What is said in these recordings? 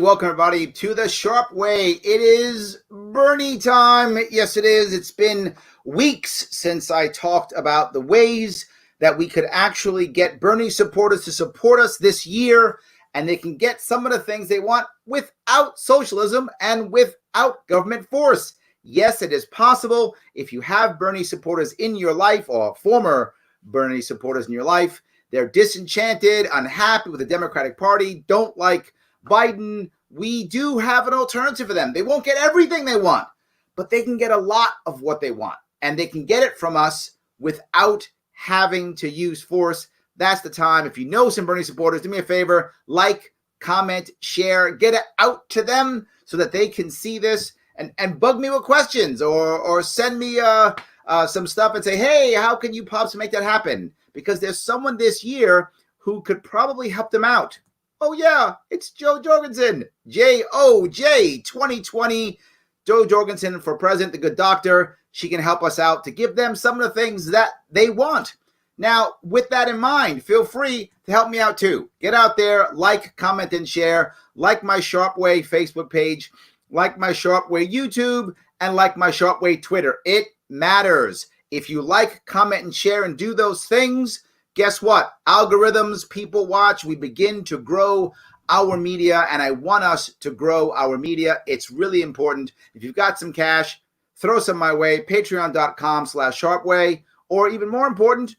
welcome everybody to the Sharpe Way. It is Bernie time. Yes, it is. It's been weeks since I talked about the ways that we could actually get Bernie supporters to support us this year, and they can get some of the things they want without socialism and without government force. Yes, it is possible. If you have Bernie supporters in your life or former Bernie supporters in your life, they're disenchanted, unhappy with the Democratic Party, don't like Biden, we do have an alternative for them. They won't get everything they want, but they can get a lot of what they want, and they can get it from us without having to use force. That's the time. If you know some Bernie supporters, do me a favor, like, comment, share, get it out to them so that they can see this and bug me with questions or send me some stuff and say, hey, how can you possibly make that happen? Because there's someone this year who could probably help them out. Oh, yeah, it's Joe Jorgensen, J-O-J 2020, Joe Jorgensen for president, the good doctor. She can help us out to give them some of the things that they want. Now, with that in mind, feel free to help me out too. Get out there, like, comment, and share. Like my Sharpe Way Facebook page, like my Sharpe Way YouTube, and like my Sharpe Way Twitter. It matters. If you like, comment, and share and do those things, guess what? Algorithms, people watch. We begin to grow our media, and I want us to grow our media. It's really important. If you've got some cash, throw some my way. Patreon.com/SharpeWay, or even more important,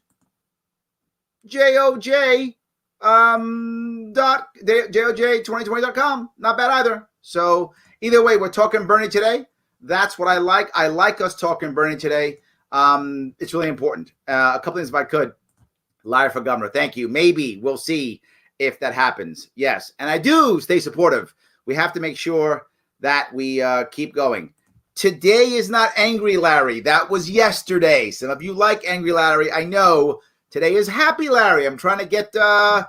JOJ2020.com. Not bad either. So either way, we're talking Bernie today. That's what I like. I like us talking Bernie today. It's really important. A couple things if I could. Larry for governor. Thank you. Maybe we'll see if that happens. Yes. And I do stay supportive. We have to make sure that we keep going. Today is not Angry Larry. That was yesterday. Some of you like Angry Larry. I know. Today is Happy Larry. I'm trying to get the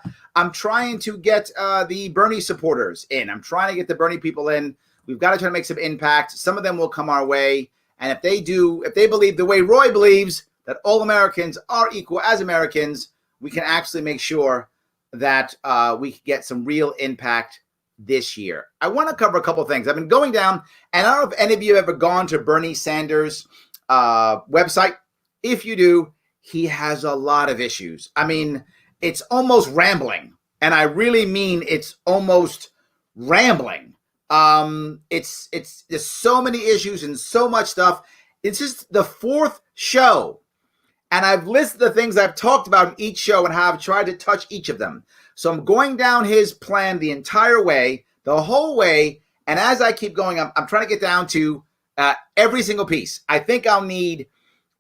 Bernie supporters in. I'm trying to get the Bernie people in. We've got to try to make some impact. Some of them will come our way. And if they do, if they believe the way Roy believes, that all Americans are equal as Americans, we can actually make sure that we can get some real impact this year. I want to cover a couple of things. I've been going down, and I don't know if any of you have ever gone to Bernie Sanders' website. If you do, he has a lot of issues. I mean, it's almost rambling, and I really mean it's almost rambling. There's so many issues and so much stuff. It's just the fourth show. And I've listed the things I've talked about in each show and how I've tried to touch each of them. So I'm going down his plan the entire way, the whole way. And as I keep going, I'm trying to get down to every single piece. I think I'll need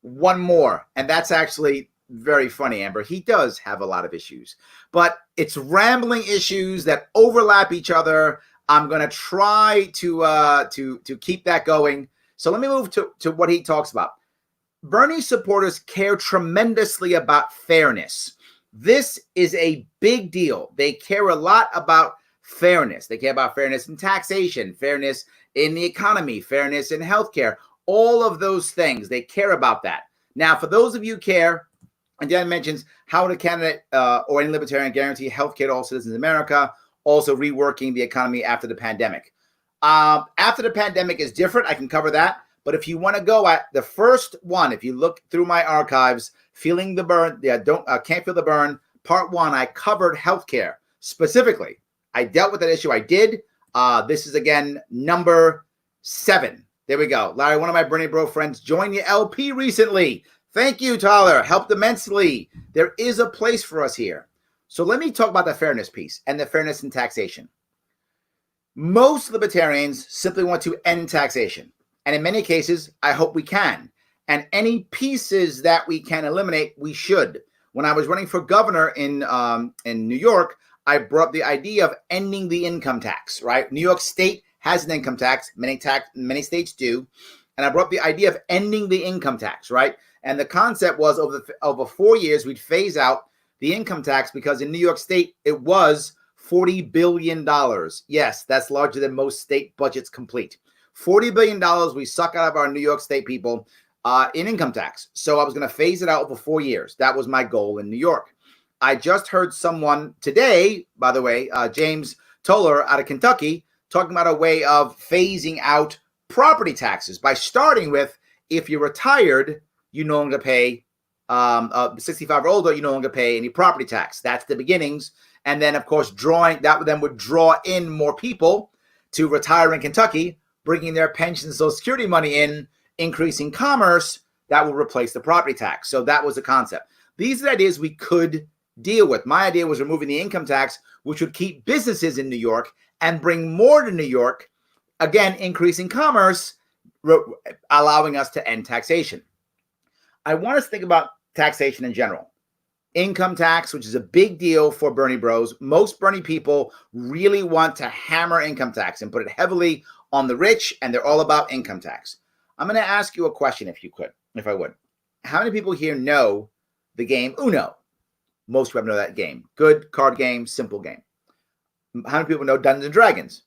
one more. And that's actually very funny, Amber. He does have a lot of issues. But it's rambling issues that overlap each other. I'm going to try to keep that going. So let me move to what he talks about. Bernie supporters care tremendously about fairness. This is a big deal. They care a lot about fairness. They care about fairness in taxation, fairness in the economy, fairness in healthcare, all of those things. They care about that. Now, for those of you who care, and Dan mentions how would a candidate or any libertarian guarantee healthcare to all citizens in America, also reworking the economy after the pandemic. After the pandemic is different. I can cover that. But if you want to go at the first one, if you look through my archives, Feeling the Burn, Can't Feel the Burn, part 1, I covered healthcare specifically. I dealt with that issue. I did. This is, again, number 7. There we go. Larry, one of my Bernie Bro friends, joined the LP recently. Thank you, Tyler. Helped immensely. There is a place for us here. So let me talk about the fairness piece and the fairness in taxation. Most libertarians simply want to end taxation. And in many cases, I hope we can. And any pieces that we can eliminate, we should. When I was running for governor in New York, I brought up the idea of ending the income tax, right? New York State has an income tax. Many states do. And I brought up the idea of ending the income tax, right? And the concept was over 4 years, we'd phase out the income tax because in New York State, it was $40 billion. Yes, that's larger than most state budgets complete. $40 billion we suck out of our New York State people in income tax. So I was going to phase it out over 4 years. That was my goal in New York. I just heard someone today, by the way, James Toller out of Kentucky, talking about a way of phasing out property taxes by starting with, if you're retired, you no longer pay 65 or older, you no longer pay any property tax. That's the beginnings. And then, of course, that would draw in more people to retire in Kentucky, bringing their pension and Social Security money in, increasing commerce. That will replace the property tax. So that was the concept. These are the ideas we could deal with. My idea was removing the income tax, which would keep businesses in New York and bring more to New York, again, increasing commerce, allowing us to end taxation. I want us to think about taxation in general. Income tax, which is a big deal for Bernie bros. Most Bernie people really want to hammer income tax and put it heavily on the rich, and they're all about income tax. I'm going to ask you a question, if I would. How many people here know the game Uno? Most of you know that game. Good card game, simple game. How many people know Dungeons and Dragons?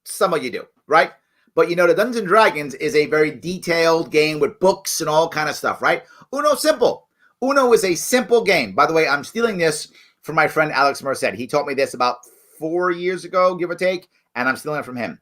Some of you do, right? But you know, the Dungeons and Dragons is a very detailed game with books and all kind of stuff, right? Uno, simple. Uno is a simple game. By the way, I'm stealing this from my friend Alex Merced. He taught me this about 4 years ago, give or take, and I'm stealing it from him.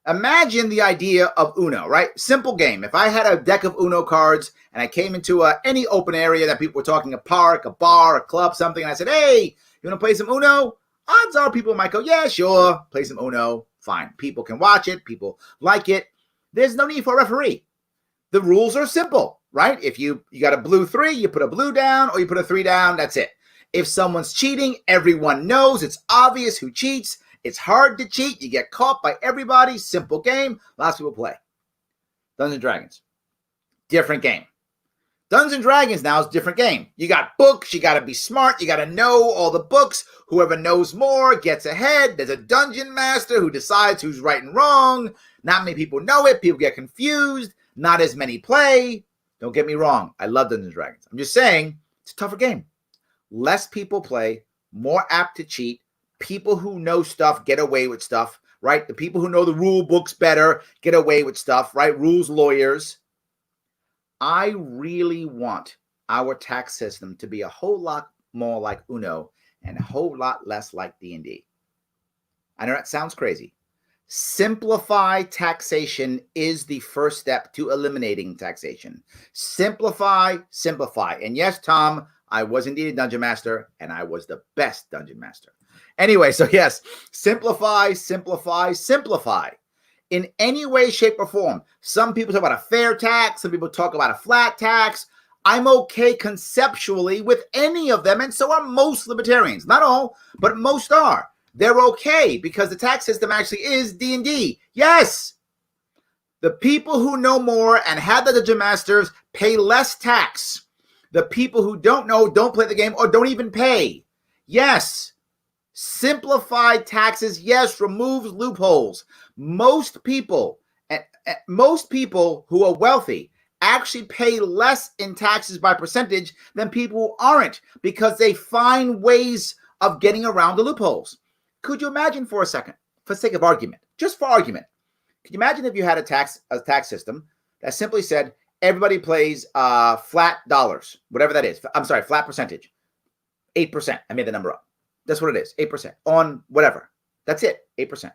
Imagine the idea of Uno, right? Simple game. If I had a deck of Uno cards and I came into any open area that people were talking, a park, a bar, a club, something, and I said, hey, you want to play some Uno? Odds are people might go, yeah, sure, play some Uno. Fine. People can watch it. People like it. There's no need for a referee. The rules are simple, right? If you got a blue 3, you put a blue down, or you put a 3 down, that's it. If someone's cheating, everyone knows. It's obvious who cheats. It's hard to cheat. You get caught by everybody. Simple game. Lots of people play. Dungeons and Dragons. Different game. Dungeons and Dragons now is a different game. You got books. You got to be smart. You got to know all the books. Whoever knows more gets ahead. There's a dungeon master who decides who's right and wrong. Not many people know it. People get confused. Not as many play. Don't get me wrong. I love Dungeons and Dragons. I'm just saying it's a tougher game. Less people play. More apt to cheat. People who know stuff get away with stuff, right? The people who know the rule books better get away with stuff, right? Rules lawyers. I really want our tax system to be a whole lot more like Uno and a whole lot less like D&D. I know that sounds crazy. Simplify taxation is the first step to eliminating taxation. Simplify, simplify. And yes, Tom, I was indeed a dungeon master, and I was the best dungeon master. Anyway, so yes, simplify, simplify, simplify. In any way, shape, or form. Some people talk about a fair tax. Some people talk about a flat tax. I'm okay conceptually with any of them, and so are most libertarians. Not all, but most are. They're okay because the tax system actually is D&D. Yes, the people who know more and have the dungeon masters pay less tax. The people who don't know don't play the game or don't even pay. Yes. Simplified taxes, yes, removes loopholes. Most people who are wealthy actually pay less in taxes by percentage than people who aren't because they find ways of getting around the loopholes. Could you imagine for a second, for the sake of argument, just for argument, could you imagine if you had a tax system that simply said everybody pays flat dollars, whatever that is. I'm sorry, flat percentage, 8%. I made the number up. That's what it is, 8% on whatever. That's it, 8%,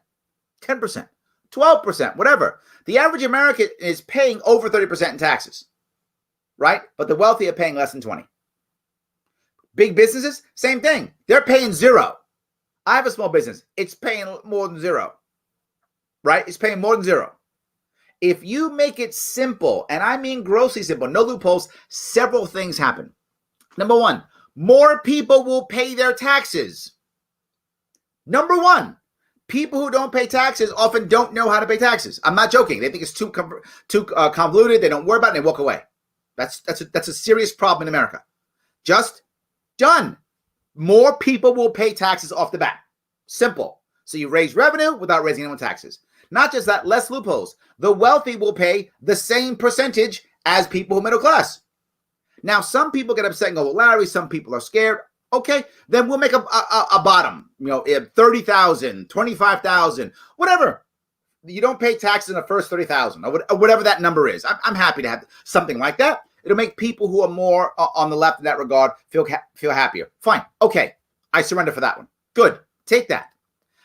10%, 12%, whatever. The average American is paying over 30% in taxes, right? But the wealthy are paying less than 20. Big businesses, same thing. They're paying 0. I have a small business. It's paying more than 0, right? It's paying more than 0. If you make it simple, and I mean grossly simple, no loopholes, several things happen. Number one, more people will pay their taxes. Number one, people who don't pay taxes often don't know how to pay taxes. I'm not joking. They think it's too convoluted. They don't worry about it and they walk away. That's a serious problem in America. Just done. More people will pay taxes off the bat. Simple. So you raise revenue without raising anyone's taxes. Not just that, less loopholes. The wealthy will pay the same percentage as people who are middle class. Now, some people get upset and go, well, Larry, some people are scared. Okay, then we'll make a bottom, 30,000, 25,000, whatever. You don't pay taxes in the first 30,000 or whatever that number is. I'm happy to have something like that. It'll make people who are more on the left in that regard feel happier. Fine. Okay, I surrender for that one. Good. Take that.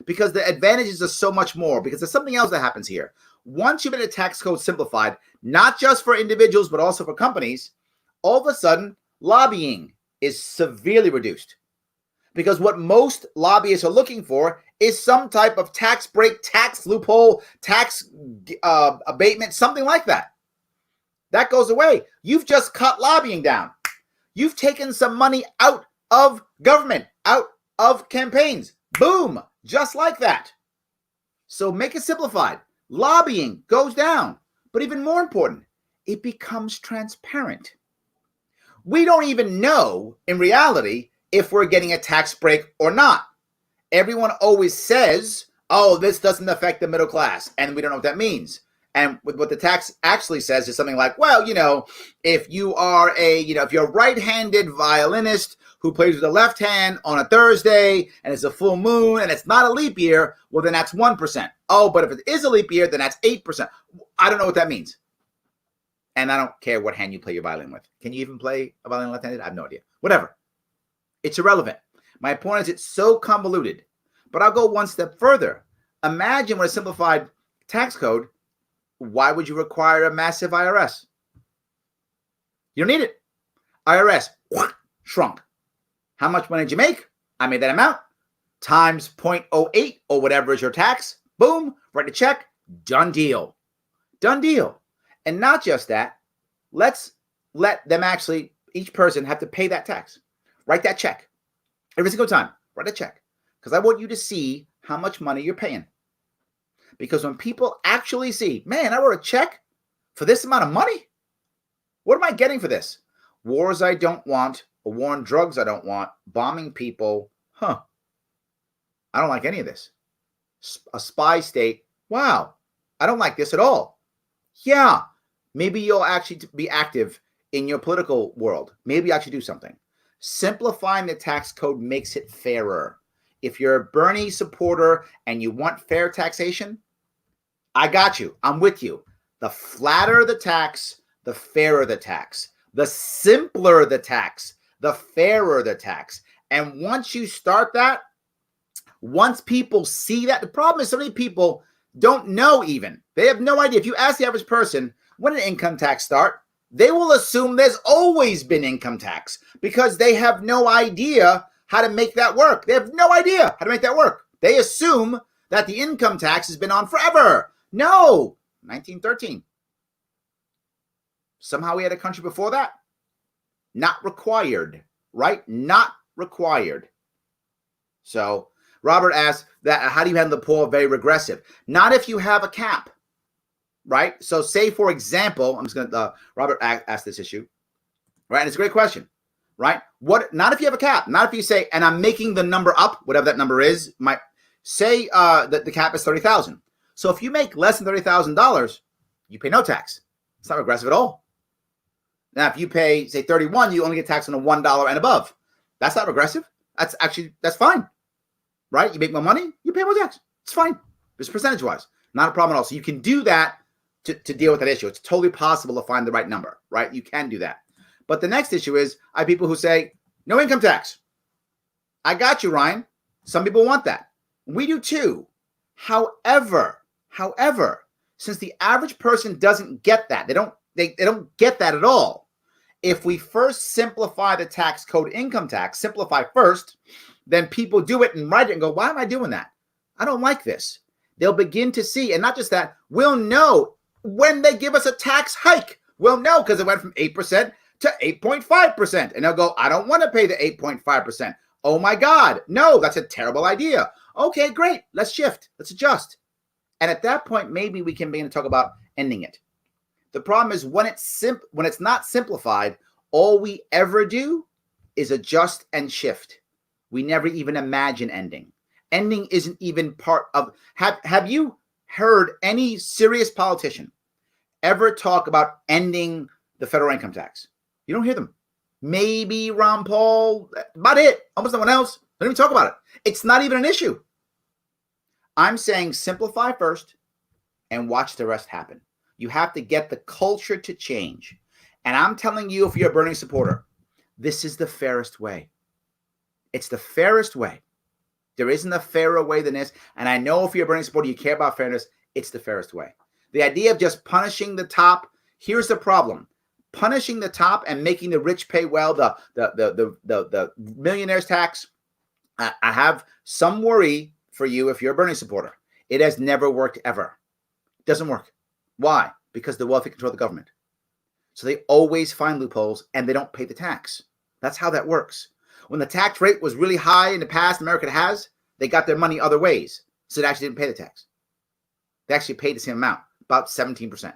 because the advantages are so much more, because there's something else that happens here. Once you get a tax code simplified, not just for individuals, but also for companies, all of a sudden, lobbying is severely reduced. Because what most lobbyists are looking for is some type of tax break, tax loophole, tax abatement, something like that. That goes away. You've just cut lobbying down. You've taken some money out of government, out of campaigns. Boom, just like that. So make it simplified. Lobbying goes down. But even more important, it becomes transparent. We don't even know, in reality, if we're getting a tax break or not. Everyone always says, oh, this doesn't affect the middle class, and we don't know what that means. And what the tax actually says is something like, well, if you are if you're a right-handed violinist who plays with the left hand on a Thursday and it's a full moon and it's not a leap year, well, then that's 1%. Oh, but if it is a leap year, then that's 8%. I don't know what that means. And I don't care what hand you play your violin with. Can you even play a violin left-handed? I have no idea. Whatever. It's irrelevant. My point is it's so convoluted. But I'll go one step further. Imagine with a simplified tax code, why would you require a massive IRS? You don't need it. IRS, shrunk. How much money did you make? I made that amount. Times 0.08 or whatever is your tax. Boom, write a check. Done deal. Done deal. And not just that, let's let them actually, each person have to pay that tax. Write that check. Every single time, write a check. Because I want you to see how much money you're paying. Because when people actually see, man, I wrote a check for this amount of money. What am I getting for this? Wars I don't want, a war on drugs I don't want, bombing people. I don't like any of this. A spy state. Wow, I don't like this at all. Yeah, maybe you'll actually be active in your political world. Maybe you actually do something. Simplifying the tax code makes it fairer. If you're a Bernie supporter and you want fair taxation, I got you. I'm with you. The flatter the tax, the fairer the tax. The simpler the tax, the fairer the tax. And once you start that, once people see that, the problem is so many people don't know even. They have no idea. If you ask the average person, when did income tax start? They will assume there's always been income tax because they have no idea how to make that work. They have no idea how to make that work. They assume that the income tax has been on forever. No, 1913. Somehow we had a country before that. Not required, right? Not required. So Robert asked that, how do you handle the poor? Very regressive. Not if you have a cap, right? So say, for example, I'm just going to, Robert asked this issue, right? And it's a great question, right? Not if you have a cap, not if you say, and I'm making the number up, whatever that number is, say that the cap is $30,000. So if you make less than $30,000, you pay no tax. It's not regressive at all. Now, if you pay, say, 31, you only get taxed on the $1 and above. That's not regressive. That's fine, right? You make more money, you pay more tax. It's fine. It's percentage-wise. Not a problem at all. So you can do that to deal with that issue. It's totally possible to find the right number, right? You can do that. But the next issue is, I have people who say, no income tax. I got you, Ryan. Some people want that. We do too. However, since the average person doesn't get that, they don't get that at all. If we first simplify the tax code, income tax, simplify first, then people do it and write it and go, why am I doing that? I don't like this. They'll begin to see, and not just that, we'll know when they give us a tax hike. We'll know because it went from 8% to 8.5%. And they'll go, I don't want to pay the 8.5%. Oh my God, no, that's a terrible idea. Okay, great. Let's shift. Let's adjust. And at that point, maybe we can begin to talk about ending it. The problem is when it's not simplified, all we ever do is adjust and shift. We never even imagine ending. Ending isn't even part of. Have you heard any serious politician ever talk about ending the federal income tax? You don't hear them. Maybe Ron Paul, about it. Almost no one else. Don't even talk about it. It's not even an issue. I'm saying simplify first and watch the rest happen. You have to get the culture to change. And I'm telling you, if you're a Bernie supporter, this is the fairest way. It's the fairest way. There isn't a fairer way than this. And I know if you're a Bernie supporter, you care about fairness, it's the fairest way. The idea of just punishing the top, here's the problem. Punishing the top and making the rich pay well, the millionaires tax, I have some worry for you if you're a Bernie supporter. It has never worked ever. It doesn't work. Why? Because the wealthy control the government. So they always find loopholes and they don't pay the tax. That's how that works. When the tax rate was really high in the past, America has, they got their money other ways. So they actually didn't pay the tax. They actually paid the same amount, about 17%.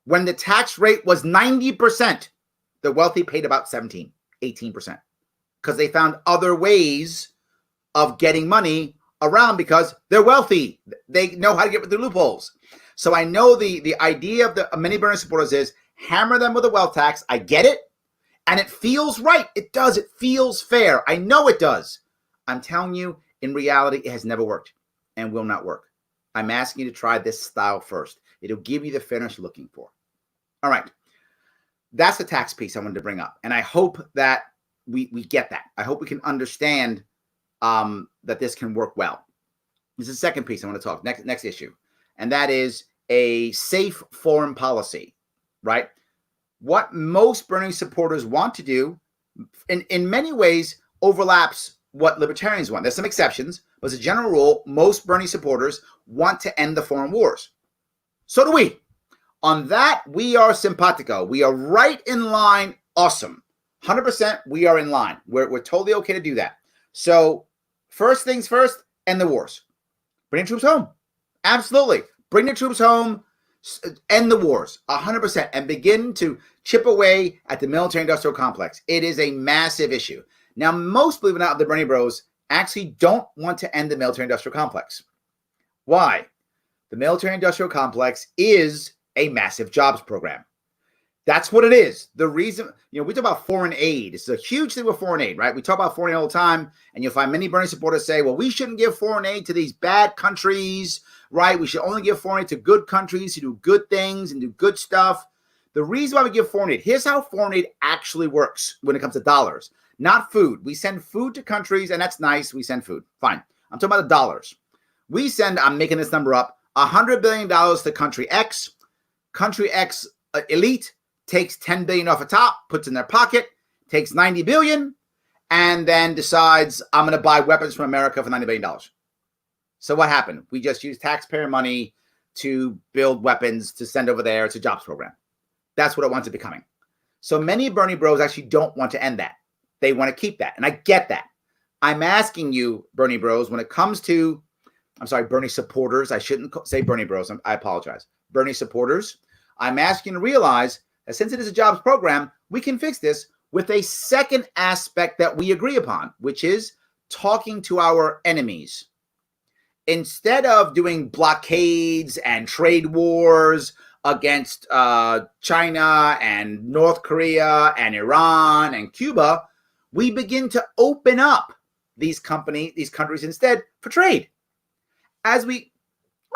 When the tax rate was 90%, the wealthy paid about 17, 18%. Because they found other ways of getting money around because they're wealthy. They know how to get through loopholes. So I know the idea of the many Bernie supporters is hammer them with a wealth tax. I get it. And it feels right. It does. It feels fair. I know it does. I'm telling you, in reality, it has never worked and will not work. I'm asking you to try this style first. It'll give you the fairness you're looking for. All right. That's the tax piece I wanted to bring up. And I hope that we get that. I hope we can understand that this can work well. This is the second piece I want to talk, next issue. And that is a safe foreign policy, right? What most Bernie supporters want to do, in many ways, overlaps what libertarians want. There's some exceptions, but as a general rule, most Bernie supporters want to end the foreign wars. So do we. On that, we are simpatico. We are right in line. Awesome. 100% we are in line. We're totally okay to do that. So first things first, end the wars. Bring the troops home. Absolutely. Bring the troops home. End the wars 100% and begin to chip away at the military-industrial complex. It is a massive issue. Now, most, believe it or not, of the Bernie bros actually don't want to end the military-industrial complex. Why? The military-industrial complex is a massive jobs program. That's what it is. The reason, we talk about foreign aid. It's a huge thing with foreign aid, right? We talk about foreign aid all the time, and you'll find many Bernie supporters say, well, we shouldn't give foreign aid to these bad countries, right? We should only give foreign aid to good countries who do good things and do good stuff. The reason why we give foreign aid, here's how foreign aid actually works when it comes to dollars, not food. We send food to countries, and that's nice. We send food. Fine. I'm talking about the dollars. We send, I'm making this number up, $100 billion to country X. Country X elite takes $10 billion off the top, puts in their pocket, takes $90 billion, and then decides, I'm going to buy weapons from America for $90 billion. So what happened? We just used taxpayer money to build weapons to send over there. It's a jobs program. That's what it winds up becoming. So many Bernie bros actually don't want to end that. They want to keep that. And I get that. I'm asking you, Bernie bros, when it comes to, Bernie supporters. I shouldn't say Bernie bros. I apologize. Bernie supporters. I'm asking you to realize that since it is a jobs program, we can fix this with a second aspect that we agree upon, which is talking to our enemies. Instead of doing blockades and trade wars against China and North Korea and Iran and Cuba, we begin to open up these countries instead for trade. As we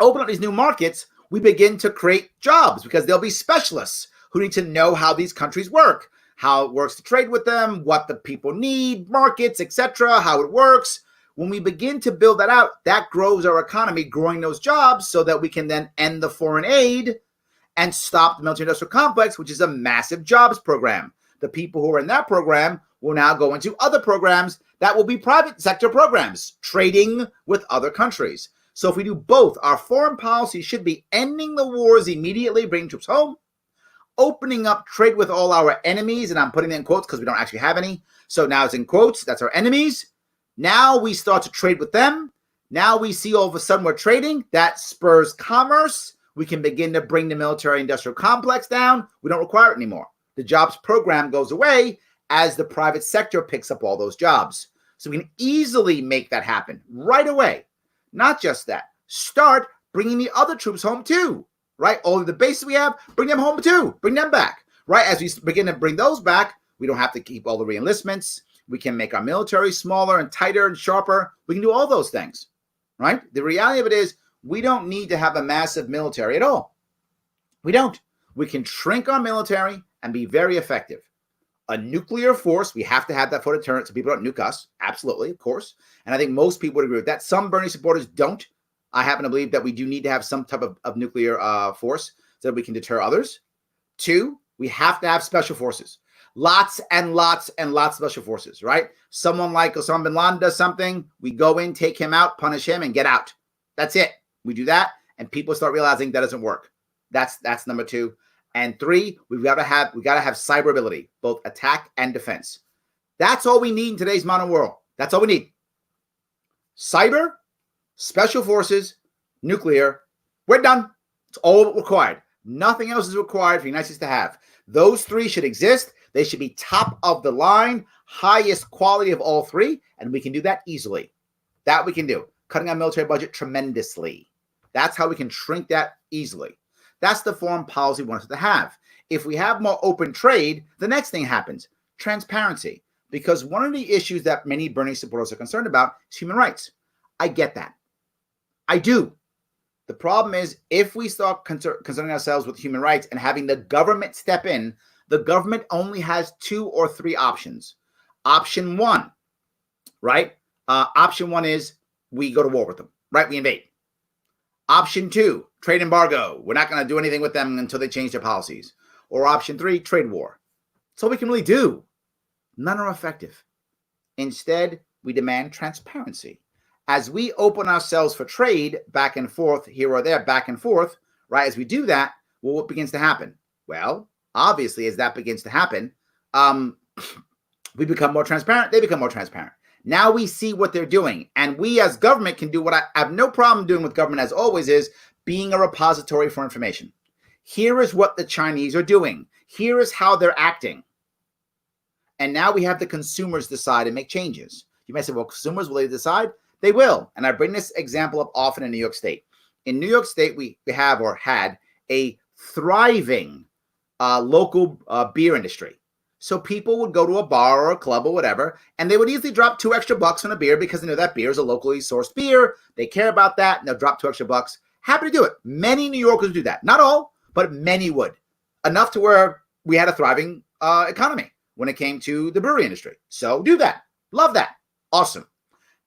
open up these new markets, we begin to create jobs because there'll be specialists who need to know how these countries work, how it works to trade with them, what the people need, markets, etc., how it works. When we begin to build that out, that grows our economy, growing those jobs so that we can then end the foreign aid and stop the military-industrial complex, which is a massive jobs program. The people who are in that program will now go into other programs that will be private sector programs, trading with other countries. So if we do both, our foreign policy should be ending the wars immediately, bringing troops home, opening up trade with all our enemies, and I'm putting it in quotes because we don't actually have any. So now it's in quotes. That's our enemies. Now we start to trade with them. Now we see all of a sudden we're trading. That spurs commerce. We can begin to bring the military-industrial complex down. We don't require it anymore. The jobs program goes away as the private sector picks up all those jobs. So we can easily make that happen right away. Not just that. Start bringing the other troops home too, right? All of the bases we have, bring them home too. Bring them back, right? As we begin to bring those back, we don't have to keep all the reenlistments. We can make our military smaller and tighter and sharper. We can do all those things, right? The reality of it is we don't need to have a massive military at all. We don't. We can shrink our military and be very effective. A nuclear force, we have to have that for deterrent so people don't nuke us. Absolutely, of course. And I think most people would agree with that. Some Bernie supporters don't. I happen to believe that we do need to have some type of nuclear force so that we can deter others. 2, we have to have special forces. Lots and lots and lots of special forces, right? Someone like Osama bin Laden does something, we go in, take him out, punish him, and get out. That's it. We do that, and people start realizing that doesn't work. That's number 2. And 3, we got to have cyber ability, both attack and defense. That's all we need in today's modern world. That's all we need. Cyber, special forces, nuclear. We're done. It's all required. Nothing else is required for the United States to have. Those 3 should exist. They should be top of the line, highest quality of all 3, and we can do that easily. That we can do. Cutting our military budget tremendously. That's how we can shrink that easily. That's the foreign policy we want us to have. If we have more open trade, the next thing happens, transparency. Because one of the issues that many Bernie supporters are concerned about is human rights. I get that. I do. The problem is if we start concerning ourselves with human rights and having the government step in, the government only has 2 or 3 options. Option 1, right? Option 1 is we go to war with them, right? We invade. Option 2, trade embargo. We're not going to do anything with them until they change their policies. Or option 3, trade war. That's all we can really do. None are effective. Instead, we demand transparency. As we open ourselves for trade back and forth, here or there, back and forth, right? As we do that, well, what begins to happen? Well, obviously, as that begins to happen, we become more transparent. They become more transparent. Now we see what they're doing. And we as government can do what I have no problem doing with government as always is being a repository for information. Here is what the Chinese are doing. Here is how they're acting. And now we have the consumers decide and make changes. You may say, well, consumers, will they decide? They will. And I bring this example up often in New York State. In New York State, we have or had a thriving local beer industry. So people would go to a bar or a club or whatever, and they would easily drop $2 extra on a beer because they know that beer is a locally sourced beer. They care about that, and they'll drop $2 extra. Happy to do it. Many New Yorkers do that. Not all, but many would. Enough to where we had a thriving economy when it came to the brewery industry. So do that. Love that. Awesome.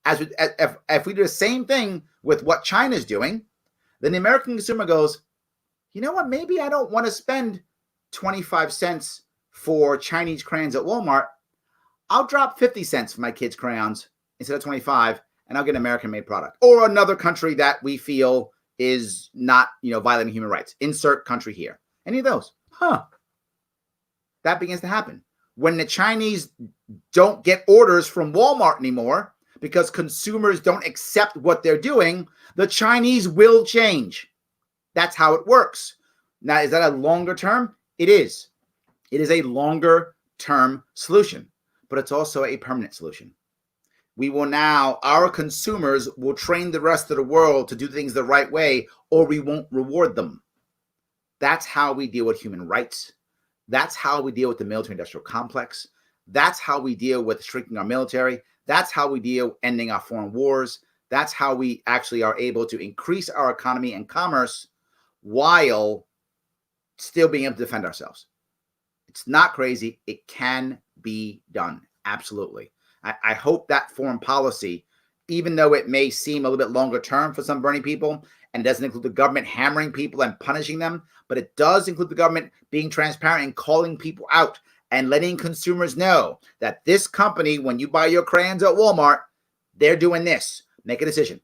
If we do the same thing with what China's doing, then the American consumer goes, you know what? Maybe I don't want to spend 25 cents for Chinese crayons at Walmart. I'll drop 50 cents for my kids' crayons instead of 25, and I'll get an American-made product. Or another country that we feel is not, violating human rights. Insert country here. Any of those. That begins to happen. When the Chinese don't get orders from Walmart anymore because consumers don't accept what they're doing, the Chinese will change. That's how it works. Now, is that a longer term? It is. It is a longer term solution, but it's also a permanent solution. Our consumers will train the rest of the world to do things the right way, or we won't reward them. That's how we deal with human rights. That's how we deal with the military-industrial complex. That's how we deal with shrinking our military. That's how we deal ending our foreign wars. That's how we actually are able to increase our economy and commerce while still being able to defend ourselves. It's not crazy. It can be done. Absolutely. I hope that foreign policy, even though it may seem a little bit longer term for some Bernie people, and doesn't include the government hammering people and punishing them, but it does include the government being transparent and calling people out and letting consumers know that this company, when you buy your crayons at Walmart, they're doing this. Make a decision.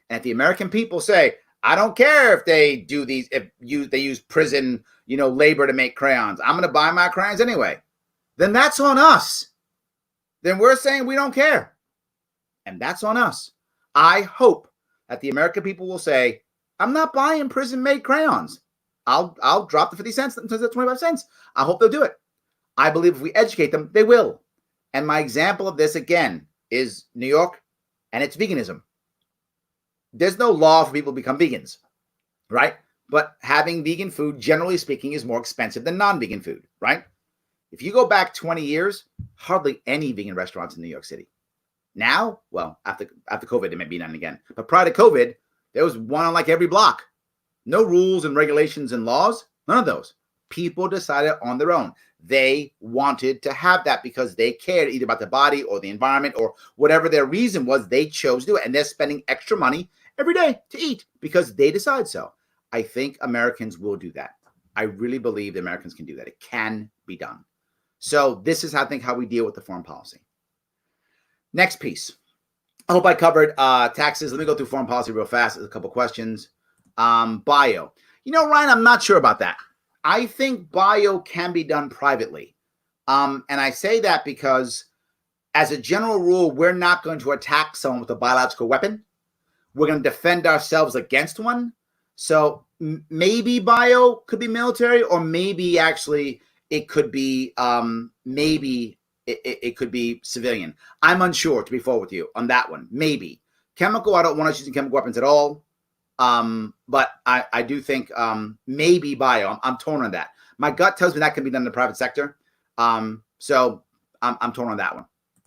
And if the American people say, I don't care if they do these, they use prison, labor to make crayons. I'm going to buy my crayons anyway. Then that's on us. Then we're saying we don't care. And that's on us. I hope that the American people will say, I'm not buying prison-made crayons. I'll drop the 50 cents to 25 cents. I hope they'll do it. I believe if we educate them, they will. And my example of this, again, is New York, and it's veganism. There's no law for people to become vegans, right? But having vegan food, generally speaking, is more expensive than non-vegan food, right? If you go back 20 years, hardly any vegan restaurants in New York City. Now, well, after COVID, there may be none again. But prior to COVID, there was one on like every block. No rules and regulations and laws, none of those. People decided on their own. They wanted to have that because they cared either about the body or the environment or whatever their reason was. They chose to do it, and they're spending extra money every day to eat because they decide so. I think Americans will do that. I really believe the Americans can do that. It can be done. So this is, I think, how we deal with the foreign policy. Next piece. I hope I covered taxes. Let me go through foreign policy real fast. There's a couple questions. Bio. Ryan, I'm not sure about that. I think bio can be done privately. And I say that because as a general rule, we're not going to attack someone with a biological weapon. We're going to defend ourselves against one. So maybe bio could be military, or maybe actually it could be it could be civilian. I'm unsure, to be forward with you on that one. Maybe chemical. I don't want us using chemical weapons at all. But I do think maybe bio. I'm torn on that. My gut tells me that can be done in the private sector. So I'm torn on that one.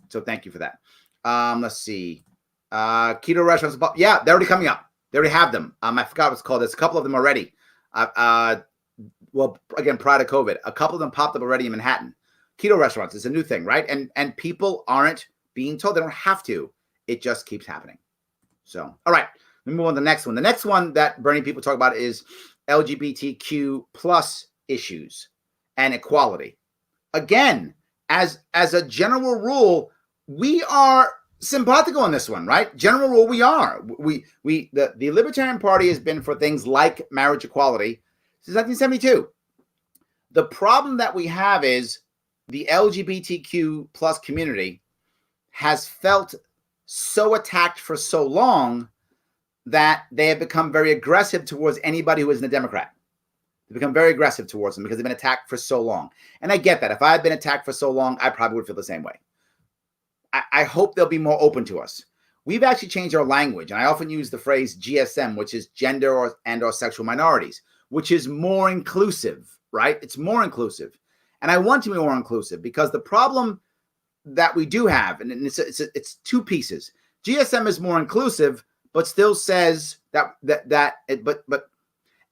So thank you for that. Let's see. Keto restaurants. Yeah, they're already coming up. They already have them. I forgot what it's called. There's a couple of them already. Well, again, prior to COVID, a couple of them popped up already in Manhattan. Keto restaurants is a new thing, right? And people aren't being told. They don't have to. It just keeps happening. So, all right. Let me move on to the next one. The next one that Bernie people talk about is LGBTQ plus issues and equality. Again, as a general rule, we are simpatico on this one, right? General rule, we are. The Libertarian Party has been for things like marriage equality since 1972. The problem that we have is the LGBTQ plus community has felt so attacked for so long that they have become very aggressive towards anybody who isn't a Democrat. They become very aggressive towards them because they've been attacked for so long. And I get that. If I had been attacked for so long, I probably would feel the same way. I hope they'll be more open to us. We've actually changed our language. And I often use the phrase GSM, which is gender or sexual minorities, which is more inclusive, right? It's more inclusive. And I want to be more inclusive because the problem that we do have, and it's two pieces. GSM is more inclusive, but still says but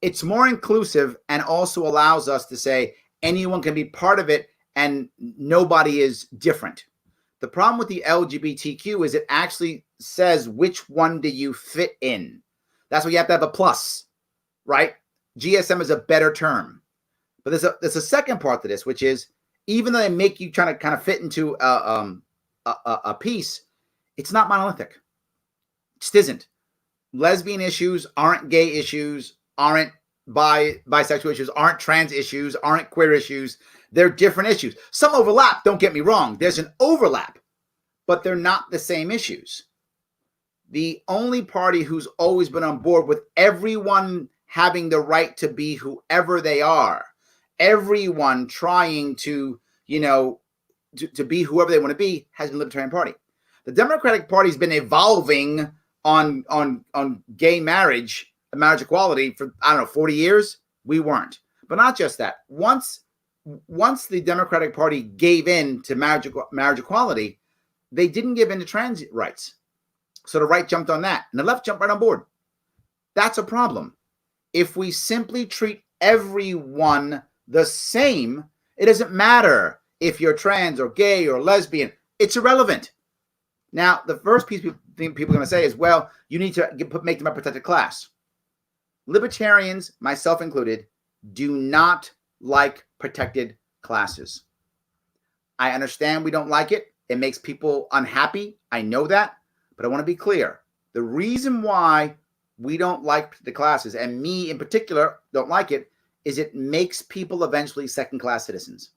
it's more inclusive and also allows us to say anyone can be part of it and nobody is different. The problem with the LGBTQ is it actually says which one do you fit in. That's why you have to have a plus, right? GSM is a better term. But there's a second part to this, which is even though they make you trying to kind of fit into a piece, it's not monolithic. It just isn't. Lesbian issues aren't gay issues, aren't bisexual issues, aren't trans issues, aren't queer issues. They're different issues. Some overlap, don't get me wrong. There's an overlap, but they're not the same issues. The only party who's always been on board with everyone having the right to be whoever they are, everyone trying to, to be whoever they want to be, has been the Libertarian Party. The Democratic Party has been evolving on gay marriage and marriage equality for, 40 years. We weren't. But not just that. Once the Democratic Party gave in to marriage equality, they didn't give in to trans rights. So the right jumped on that, and the left jumped right on board. That's a problem. If we simply treat everyone the same, it doesn't matter if you're trans or gay or lesbian. It's irrelevant. Now, the first piece people are going to say is, well, you need to make them a protected class. Libertarians, myself included, do not like protected classes. I understand we don't like it. It makes people unhappy. I know that. But I want to be clear. The reason why we don't like the classes, and me in particular don't like it, is it makes people eventually second-class citizens.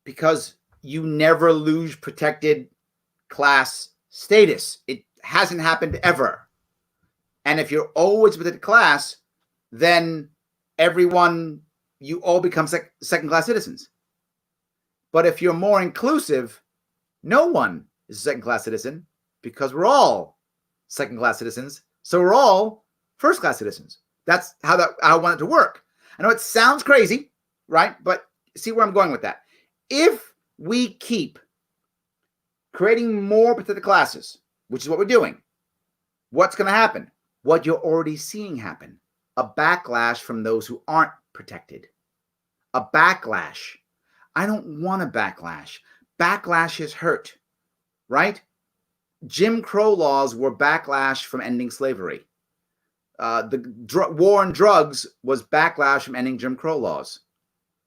Because you never lose protected class status. It hasn't happened ever. And if you're always within the class, then you all become second-class citizens. But if you're more inclusive, no one is a second-class citizen because we're all second-class citizens. So we're all first-class citizens. That's how I want it to work. I know it sounds crazy, right? But see where I'm going with that. If we keep creating more protected classes, which is what we're doing, what's going to happen? What you're already seeing happen. A backlash from those who aren't protected. A backlash. I don't want a backlash. Backlash is hurt, right? Jim Crow laws were backlash from ending slavery. The war on drugs was backlash from ending Jim Crow laws,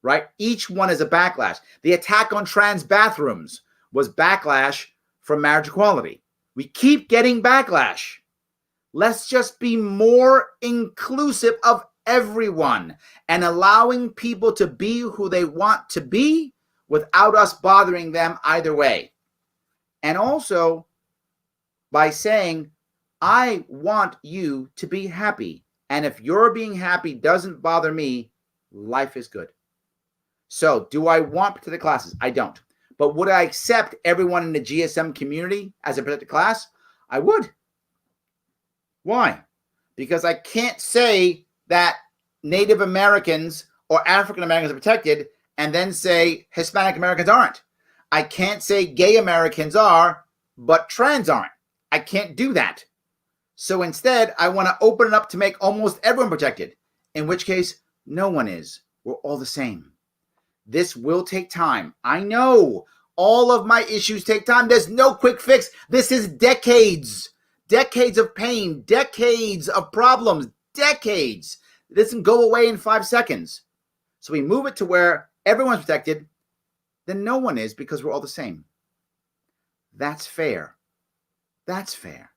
right? Each one is a backlash. The attack on trans bathrooms was backlash from marriage equality. We keep getting backlash. Let's just be more inclusive of everyone and allowing people to be who they want to be without us bothering them either way. And also by saying, I want you to be happy. And if your being happy doesn't bother me, life is good. So do I want protected classes? I don't. But would I accept everyone in the GSM community as a protected class? I would. Why? Because I can't say that Native Americans or African Americans are protected and then say Hispanic Americans aren't. I can't say gay Americans are, but trans aren't. I can't do that. So instead, I want to open it up to make almost everyone protected, in which case, no one is. We're all the same. This will take time. I know all of my issues take time. There's no quick fix. This is decades. Decades of pain, decades of problems, decades. It doesn't go away in 5 seconds. So we move it to where everyone's protected, then no one is because we're all the same. That's fair. That's fair.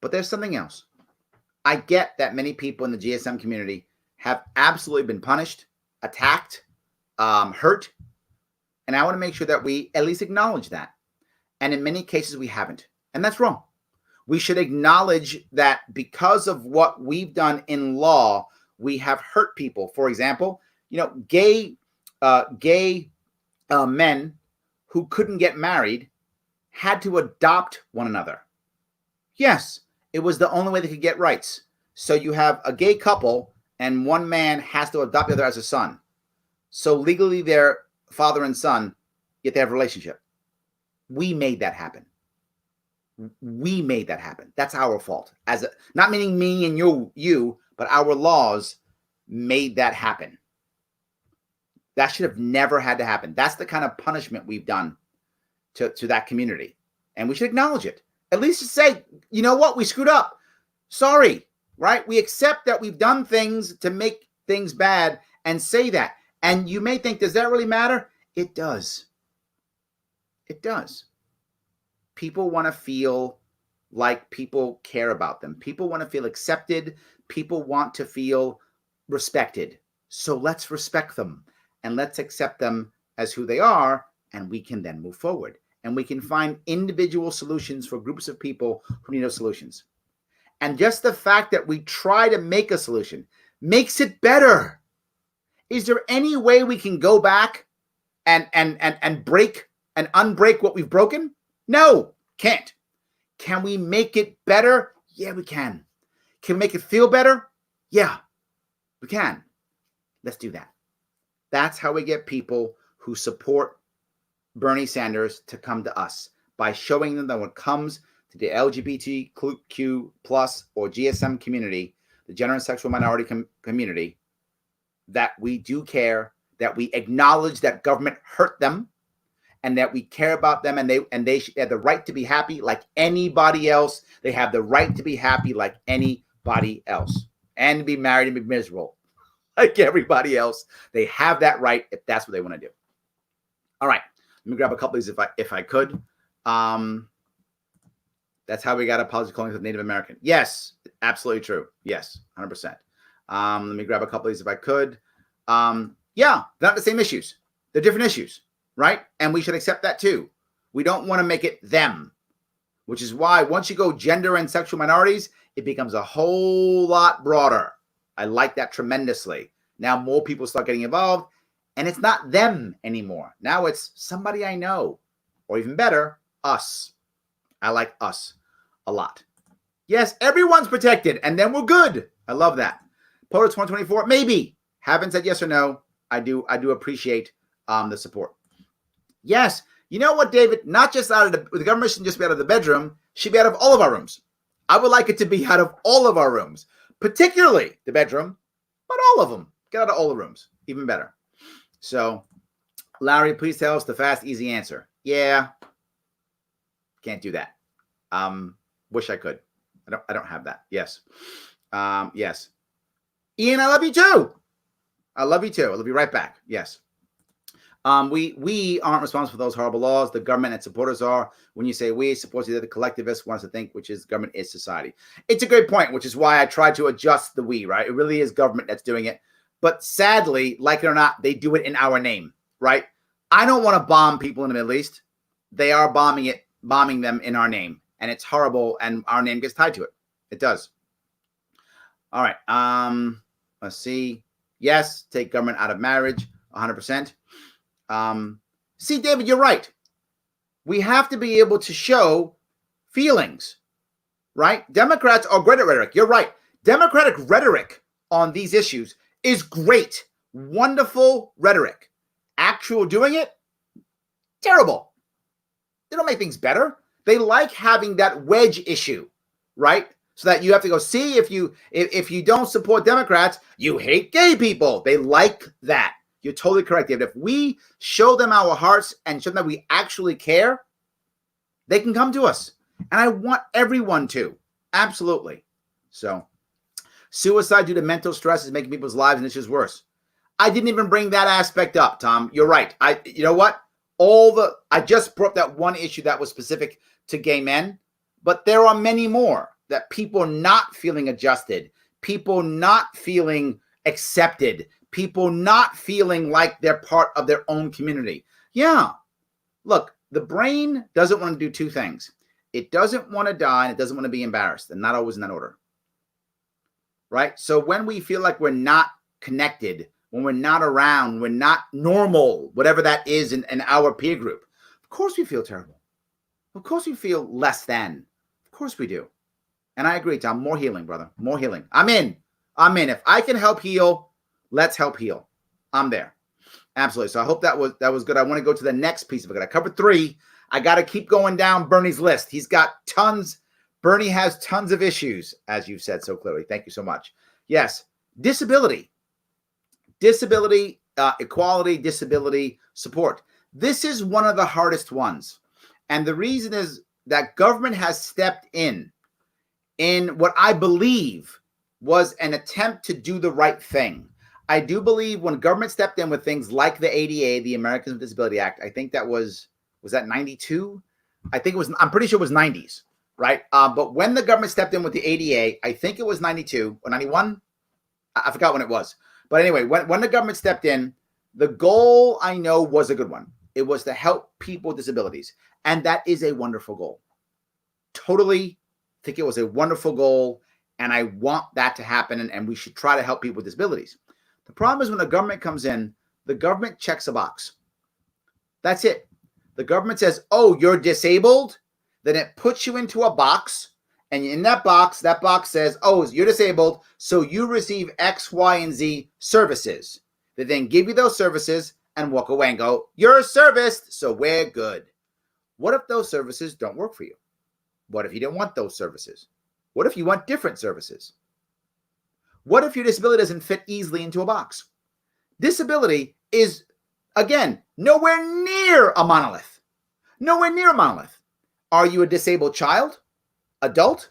But there's something else. I get that many people in the GSM community have absolutely been punished, attacked, hurt. And I want to make sure that we at least acknowledge that. And in many cases, we haven't. And that's wrong. We should acknowledge that because of what we've done in law, we have hurt people. For example, gay men who couldn't get married had to adopt one another. Yes, it was the only way they could get rights. So you have a gay couple and one man has to adopt the other as a son. So legally they're father and son, yet they have a relationship. We made that happen. We made that happen. That's our fault. Not meaning me and you, but our laws made that happen. That should have never had to happen. That's the kind of punishment we've done to that community. And we should acknowledge it. At least to say, you know what, we screwed up. Sorry, right? We accept that we've done things to make things bad and say that. And you may think, does that really matter? It does. It does. People want to feel like people care about them. People want to feel accepted. People want to feel respected. So let's respect them and let's accept them as who they are, and we can then move forward. And we can find individual solutions for groups of people who need those solutions. And just the fact that we try to make a solution makes it better. Is there any way we can go back and break and unbreak what we've broken? No, can't. Can we make it better? Yeah, we can. Can we make it feel better? Yeah, we can. Let's do that. That's how we get people who support Bernie Sanders to come to us, by showing them that when it comes to the LGBTQ plus or GSM community, the gender and sexual minority community, that we do care, that we acknowledge that government hurt them, and that we care about them, and they have the right to be happy like anybody else. They have the right to be happy like anybody else, and be married and be miserable like everybody else. They have that right if that's what they want to do. All right. Let me grab a couple of these if I could. That's how we got apology calling for Native American. Yes, absolutely true. Yes, 100%. Let me grab a couple of these if I could. Yeah, they're not the same issues. They're different issues, right? And we should accept that too. We don't want to make it them, which is why once you go gender and sexual minorities, it becomes a whole lot broader. I like that tremendously. Now more people start getting involved. And it's not them anymore. Now it's somebody I know, or even better, us. I like us a lot. Yes, everyone's protected, and then we're good. I love that. POTUS 2024, maybe. Haven't said yes or no. I do appreciate the support. Yes, you know what, David? Not just out of the government shouldn't just be out of the bedroom. Should be out of all of our rooms. I would like it to be out of all of our rooms, particularly the bedroom, but all of them. Get out of all the rooms, even better. So Larry, please tell us the fast, easy answer. Yeah, can't do that. Wish I could. I don't have that. Yes. Yes. Ian, I love you too. I love you too. I'll be right back. Yes. We aren't responsible for those horrible laws. The government and supporters are. When you say we, supposedly the collectivists wants to think, which is government is society. It's a great point, which is why I tried to adjust the we, right? It really is government that's doing it. But sadly, like it or not, they do it in our name, right? I don't want to bomb people in the Middle East. They are bombing them in our name. And it's horrible, and our name gets tied to it. It does. All right. Let's see. Yes, take government out of marriage, 100%. See, David, you're right. We have to be able to show feelings, right? Democrats are great at rhetoric. You're right. Democratic rhetoric on these issues is great. Wonderful rhetoric. Actual doing it, terrible. They don't make things better. They like having that wedge issue, right? So that you have to go, see, if you don't support Democrats, you hate gay people. They like that. You're totally correct, David. If we show them our hearts and show them that we actually care, they can come to us. And I want everyone to. Absolutely. So, suicide due to mental stress is making people's lives and issues worse. I didn't even bring that aspect up, Tom. You're right. You know what? I just brought up that one issue that was specific to gay men, but there are many more that people not feeling adjusted, people not feeling accepted, people not feeling like they're part of their own community. Yeah. Look, the brain doesn't want to do two things. It doesn't want to die and it doesn't want to be embarrassed, and not always in that order. Right? So when we feel like we're not connected, when we're not around, we're not normal, whatever that is in our peer group, of course we feel terrible. Of course we feel less than. Of course we do. And I agree, Tom. More healing, brother. More healing. I'm in. If I can help heal, let's help heal. I'm there. Absolutely. So I hope that was good. I want to go to the next piece of it. I covered 3. I got to keep going down Bernie's list. He's got tons. Bernie has tons of issues, as you've said so clearly. Thank you so much. Yes. Disability. Disability, equality, disability support. This is one of the hardest ones. And the reason is that government has stepped in what I believe was an attempt to do the right thing. I do believe when government stepped in with things like the ADA, the Americans with Disability Act, I think that was that 92? I think it was, I'm pretty sure it was 90s, right? But when the government stepped in with the ADA, I think it was 92 or 91. I forgot when it was. But anyway, when the government stepped in, the goal I know was a good one. It was to help people with disabilities. And that is a wonderful goal. Totally think it was a wonderful goal. And I want that to happen. And we should try to help people with disabilities. The problem is when the government comes in, the government checks a box. That's it. The government says, oh, you're disabled. Then it puts you into a box. And in that box says, oh, you're disabled. So you receive X, Y, and Z services. They then give you those services and walk away and go, you're serviced, so we're good. What if those services don't work for you? What if you don't want those services? What if you want different services? What if your disability doesn't fit easily into a box? Disability is, again, nowhere near a monolith. Nowhere near a monolith. Are you a disabled child? Adult?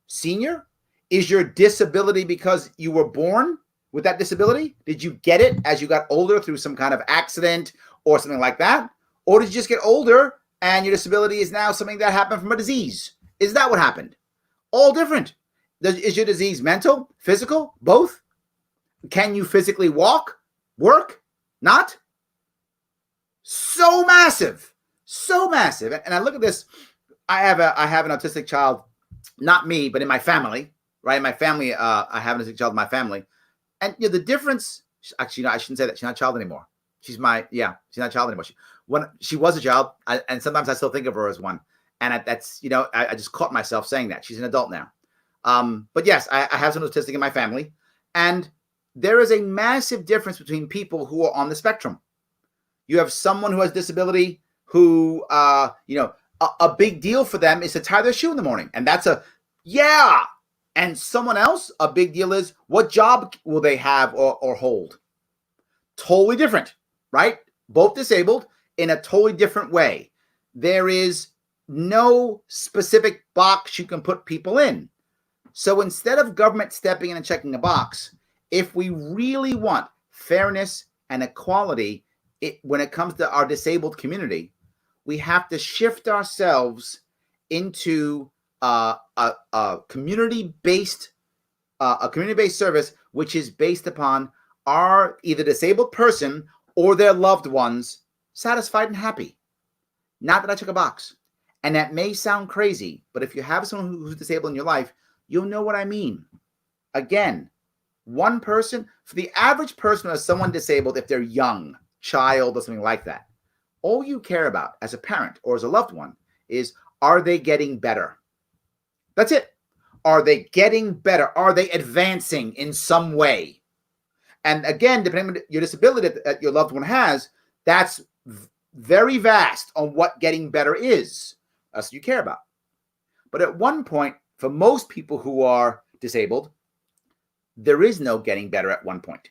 Senior? Is your disability because you were born with that disability? Did you get it as you got older through some kind of accident or something like that? Or did you just get older and your disability is now something that happened from a disease? Is that what happened? All different. Is your disease mental, physical, both? Can you physically walk, work, not? So massive, so massive. And I look at this. I have an autistic child, not me, but in my family, right? In my family, I have an autistic child in my family. And the difference, actually, no, I shouldn't say that. She's not a child anymore. She's not a child anymore. When she was a child, and sometimes I still think of her as one. And that's, I just caught myself saying that. She's an adult now. But yes, I have some autistic in my family. And there is a massive difference between people who are on the spectrum. You have someone who has disability who, a big deal for them is to tie their shoe in the morning. And that's and someone else, a big deal is what job will they have or hold? Totally different, right? both disabled in a totally different way. There is no specific box you can put people in. So instead of government stepping in and checking a box, if we really want fairness and equality when it comes to our disabled community, we have to shift ourselves into a community-based service, which is based upon our either disabled person or their loved ones satisfied and happy. Not that I check a box. And that may sound crazy, but if you have someone who's disabled in your life, you'll know what I mean. Again, one person, for the average person who has someone disabled, if they're young, child, or something like that, all you care about as a parent or as a loved one is, are they getting better? That's it. Are they getting better? Are they advancing in some way? And again, depending on your disability that your loved one has, that's very vast on what getting better is. That's what you care about. But at one point, for most people who are disabled, there is no getting better at one point.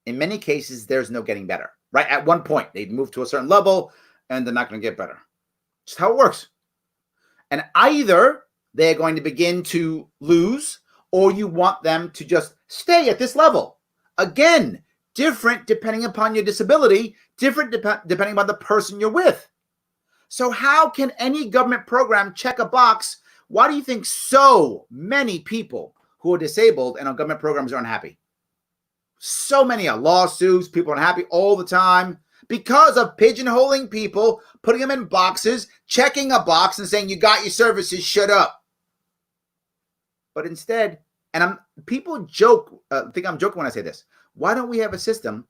In many cases, there's no getting better. Right at one point, they move to a certain level and they're not going to get better. Just how it works. And either they're going to begin to lose, or you want them to just stay at this level. Again, different depending upon your disability, different depending on the person you're with. So how can any government program check a box? Why do you think so many people who are disabled and on government programs are unhappy? So many are lawsuits, people are unhappy all the time because of pigeonholing people, putting them in boxes, checking a box and saying, you got your services, shut up. But instead, and people joke, think I'm joking when I say this. Why don't we have a system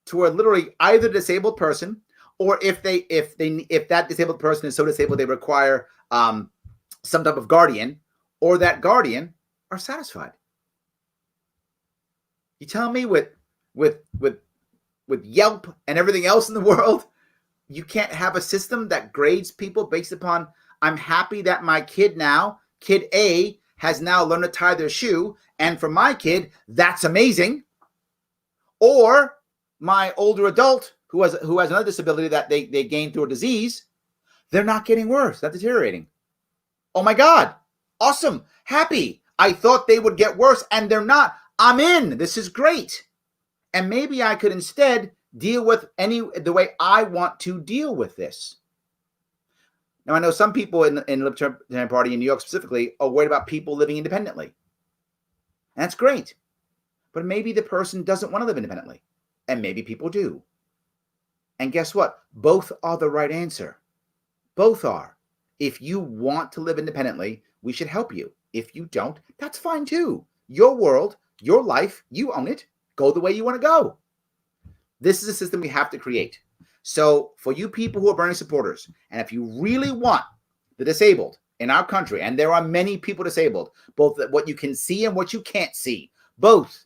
to where literally either disabled person, or if that disabled person is so disabled they require some type of guardian, or that guardian are satisfied? You tell me with Yelp and everything else in the world, you can't have a system that grades people based upon, I'm happy that my kid A has now learned to tie their shoe, and for my kid, that's amazing. Or my older adult who has another disability that they gained through a disease, they're not getting worse, not deteriorating. Oh my God, awesome, happy. I thought they would get worse and they're not. I'm in, this is great. And maybe I could instead deal with the way I want to deal with this. Now, I know some people in the Libertarian Party in New York specifically are worried about people living independently. And that's great. But maybe the person doesn't want to live independently. And maybe people do. And guess what? Both are the right answer. Both are. If you want to live independently, we should help you. If you don't, that's fine too. Your world, your life, you own it. Go the way you want to go. This is a system we have to create. So for you people who are Bernie supporters, and if you really want the disabled in our country, and there are many people disabled, both what you can see and what you can't see, both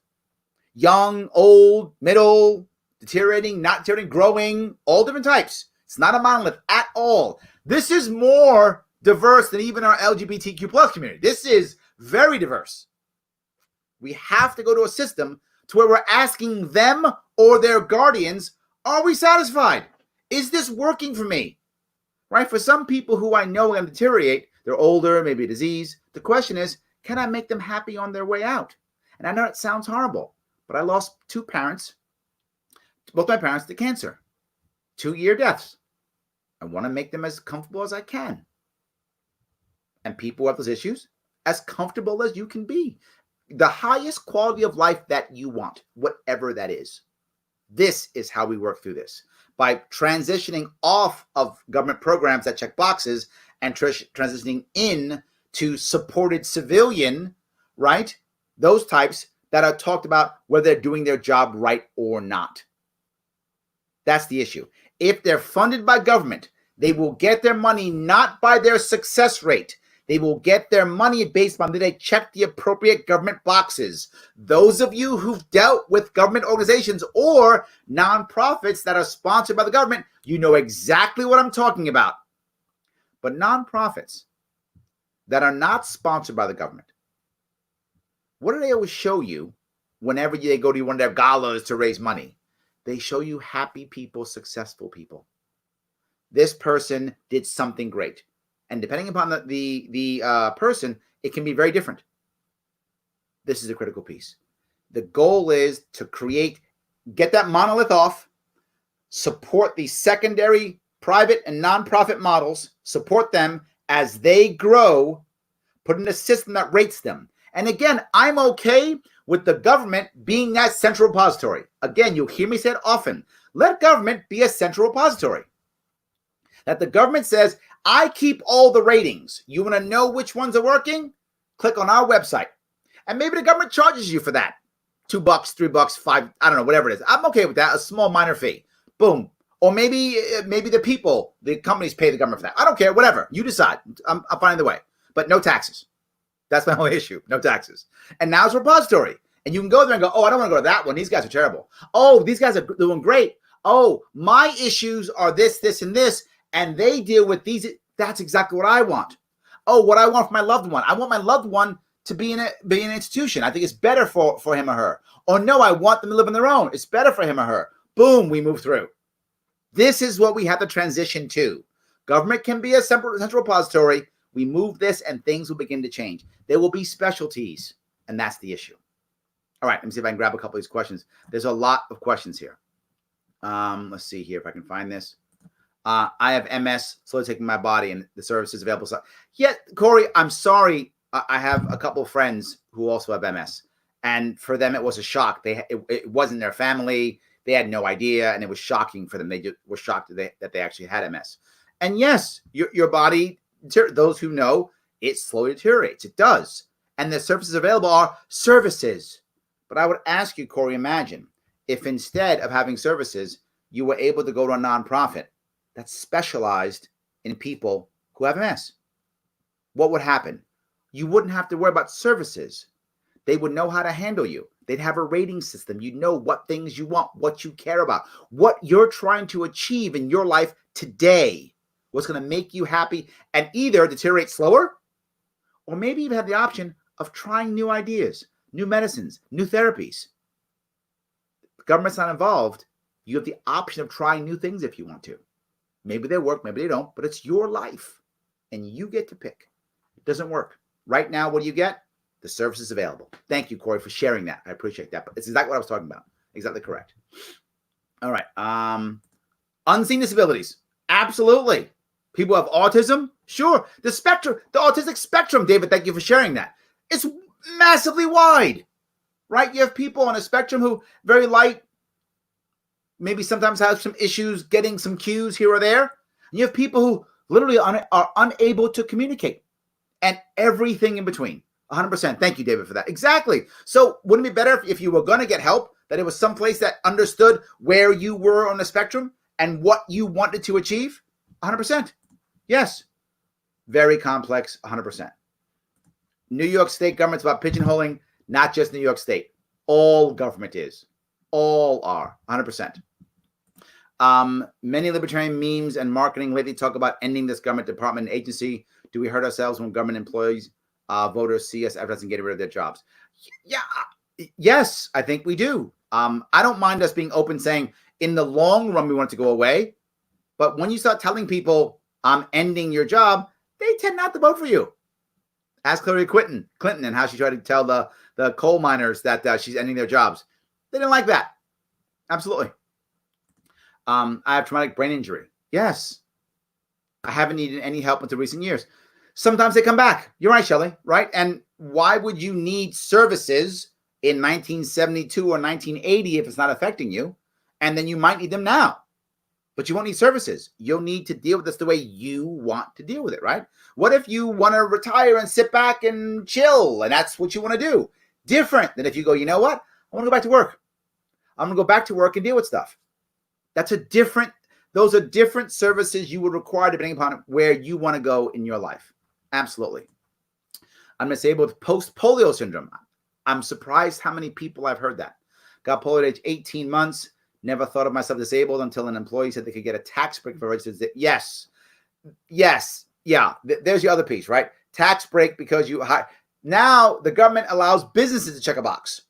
young, old, middle, deteriorating, not deteriorating, growing, all different types. It's not a monolith at all. This is more diverse than even our LGBTQ plus community. This is very diverse. We have to go to a system to where we're asking them or their guardians, are we satisfied? Is this working for me? Right? For some people who I know are going to deteriorate, they're older, maybe a disease. The question is, can I make them happy on their way out? And I know it sounds horrible, but I lost both my parents to cancer, 2-year deaths. I want to make them as comfortable as I can. And people who have those issues, as comfortable as you can be. The highest quality of life that you want, whatever that is. This is how we work through this. By transitioning off of government programs that check boxes and transitioning in to supported civilian, right? Those types that are talked about whether they're doing their job right or not. That's the issue. If they're funded by government, they will get their money not by their success rate. They will get their money based on, did they check the appropriate government boxes? Those of you who've dealt with government organizations or nonprofits that are sponsored by the government, you know exactly what I'm talking about. But nonprofits that are not sponsored by the government, what do they always show you whenever they go to one of their galas to raise money? They show you happy people, successful people. This person did something great. And depending upon the person, it can be very different. This is a critical piece. The goal is to get that monolith off, support the secondary private and nonprofit models, support them as they grow, put in a system that rates them. And again, I'm okay with the government being that central repository. Again, you'll hear me say it often. Let government be a central repository. That the government says, I keep all the ratings. You want to know which ones are working? Click on our website. And maybe the government charges you for that. $2, $3, $5, I don't know, whatever it is. I'm okay with that, a small minor fee. Boom. Or maybe the companies pay the government for that. I don't care, whatever. You decide. I'm fine either way. But no taxes. That's my whole issue. No taxes. And now it's a repository. And you can go there and go, oh, I don't want to go to that one. These guys are terrible. Oh, these guys are doing great. Oh, my issues are this, this, and this. And they deal with these. That's exactly what I want. Oh, what I want for my loved one. I want my loved one to be in an institution. I think it's better for him or her. Or no, I want them to live on their own. It's better for him or her. Boom, we move through. This is what we have to transition to. Government can be a central repository. We move this and things will begin to change. There will be specialties, and that's the issue. All right, let me see if I can grab a couple of these questions. There's a lot of questions here. Let's see here if I can find this. I have MS, slowly taking my body, and the service is available. So, yeah, Corey, I'm sorry. I have a couple of friends who also have MS, and for them it was a shock. It wasn't their family. They had no idea, and it was shocking for them. They just were shocked that they actually had MS. And yes, your body, those who know, it slowly deteriorates. It does. And the services available are services. But I would ask you, Corey, imagine if instead of having services, you were able to go to a nonprofit that's specialized in people who have MS. What would happen? You wouldn't have to worry about services. They would know how to handle you. They'd have a rating system. You'd know what things you want, what you care about, what you're trying to achieve in your life today, what's going to make you happy, and either deteriorate slower, or maybe even have the option of trying new ideas, new medicines, new therapies. The government's not involved. You have the option of trying new things if you want to. Maybe they work, maybe they don't, but it's your life, and you get to pick. It doesn't work. Right now, what do you get? The service is available. Thank you, Corey, for sharing that. I appreciate that. But it's exactly what I was talking about. Exactly correct. All right. Unseen disabilities. Absolutely. People have autism. Sure. The autistic spectrum, David, thank you for sharing that. It's massively wide, right? You have people on a spectrum who very light, maybe sometimes have some issues getting some cues here or there. And you have people who literally are unable to communicate, and everything in between. 100%. Thank you, David, for that. Exactly. So wouldn't it be better if you were going to get help, that it was someplace that understood where you were on the spectrum and what you wanted to achieve? 100%. Yes. Very complex. 100%. New York State government's about pigeonholing, not just New York State. All government is. All are. 100%. Many libertarian memes and marketing lately talk about ending this government department and agency. Do we hurt ourselves when government employees, voters see us advertising getting rid of their jobs? Yeah. Yes, I think we do. I don't mind us being open saying in the long run, we want it to go away. But when you start telling people I'm ending your job, they tend not to vote for you. Ask Hillary Clinton and how she tried to tell the coal miners that she's ending their jobs. They didn't like that. Absolutely. I have traumatic brain injury. Yes. I haven't needed any help until recent years. Sometimes they come back. You're right, Shelley, right? And why would you need services in 1972 or 1980 if it's not affecting you? And then you might need them now. But you won't need services. You'll need to deal with this the way you want to deal with it, right? What if you want to retire and sit back and chill, and that's what you want to do? Different than if you go, you know what? I want to go back to work. I'm going to go back to work and deal with stuff. Those are different services you would require depending upon where you want to go in your life. Absolutely. I'm disabled with post-polio syndrome. I'm surprised how many people I've heard that. Got polio at age 18 months. Never thought of myself disabled until an employee said they could get a tax break for registered. Yes. Yeah. There's your other piece, right? Tax break because you hire. Now the government allows businesses to check a box.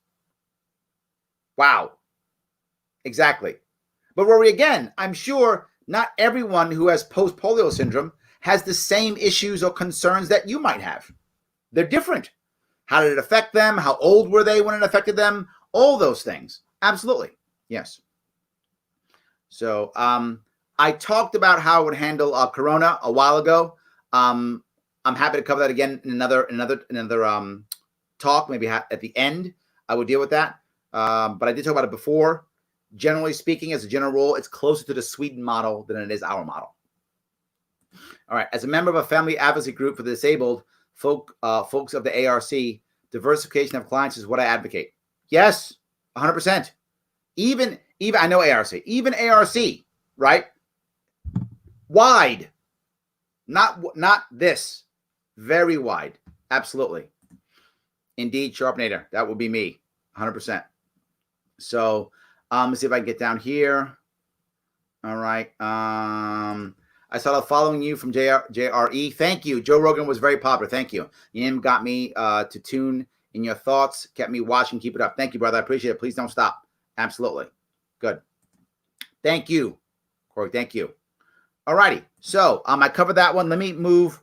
Wow. Exactly. But Rory, again, I'm sure not everyone who has post-polio syndrome has the same issues or concerns that you might have. They're different. How did it affect them? How old were they when it affected them? All those things. Absolutely. Yes. So I talked about how I would handle Corona a while ago. I'm happy to cover that again in another talk, maybe at the end. I would deal with that. But I did talk about it before. Generally speaking, as a general rule, it's closer to the Sweden model than it is our model. All right. As a member of a family advocacy group for the disabled, folks of the ARC, diversification of clients is what I advocate. Yes, 100%. Even I know ARC, even ARC, right? Wide, not this, very wide. Absolutely. Indeed, Sharpenator. That would be me, 100%. So let's see if I can get down here. All right. I started following you from JRE. Thank you. Joe Rogan was very popular. Thank you. Yim got me to tune in your thoughts, kept me watching. Keep it up. Thank you, brother. I appreciate it. Please don't stop. Absolutely. Good. Thank you, Corey. Thank you. All righty. So I covered that one. Let me move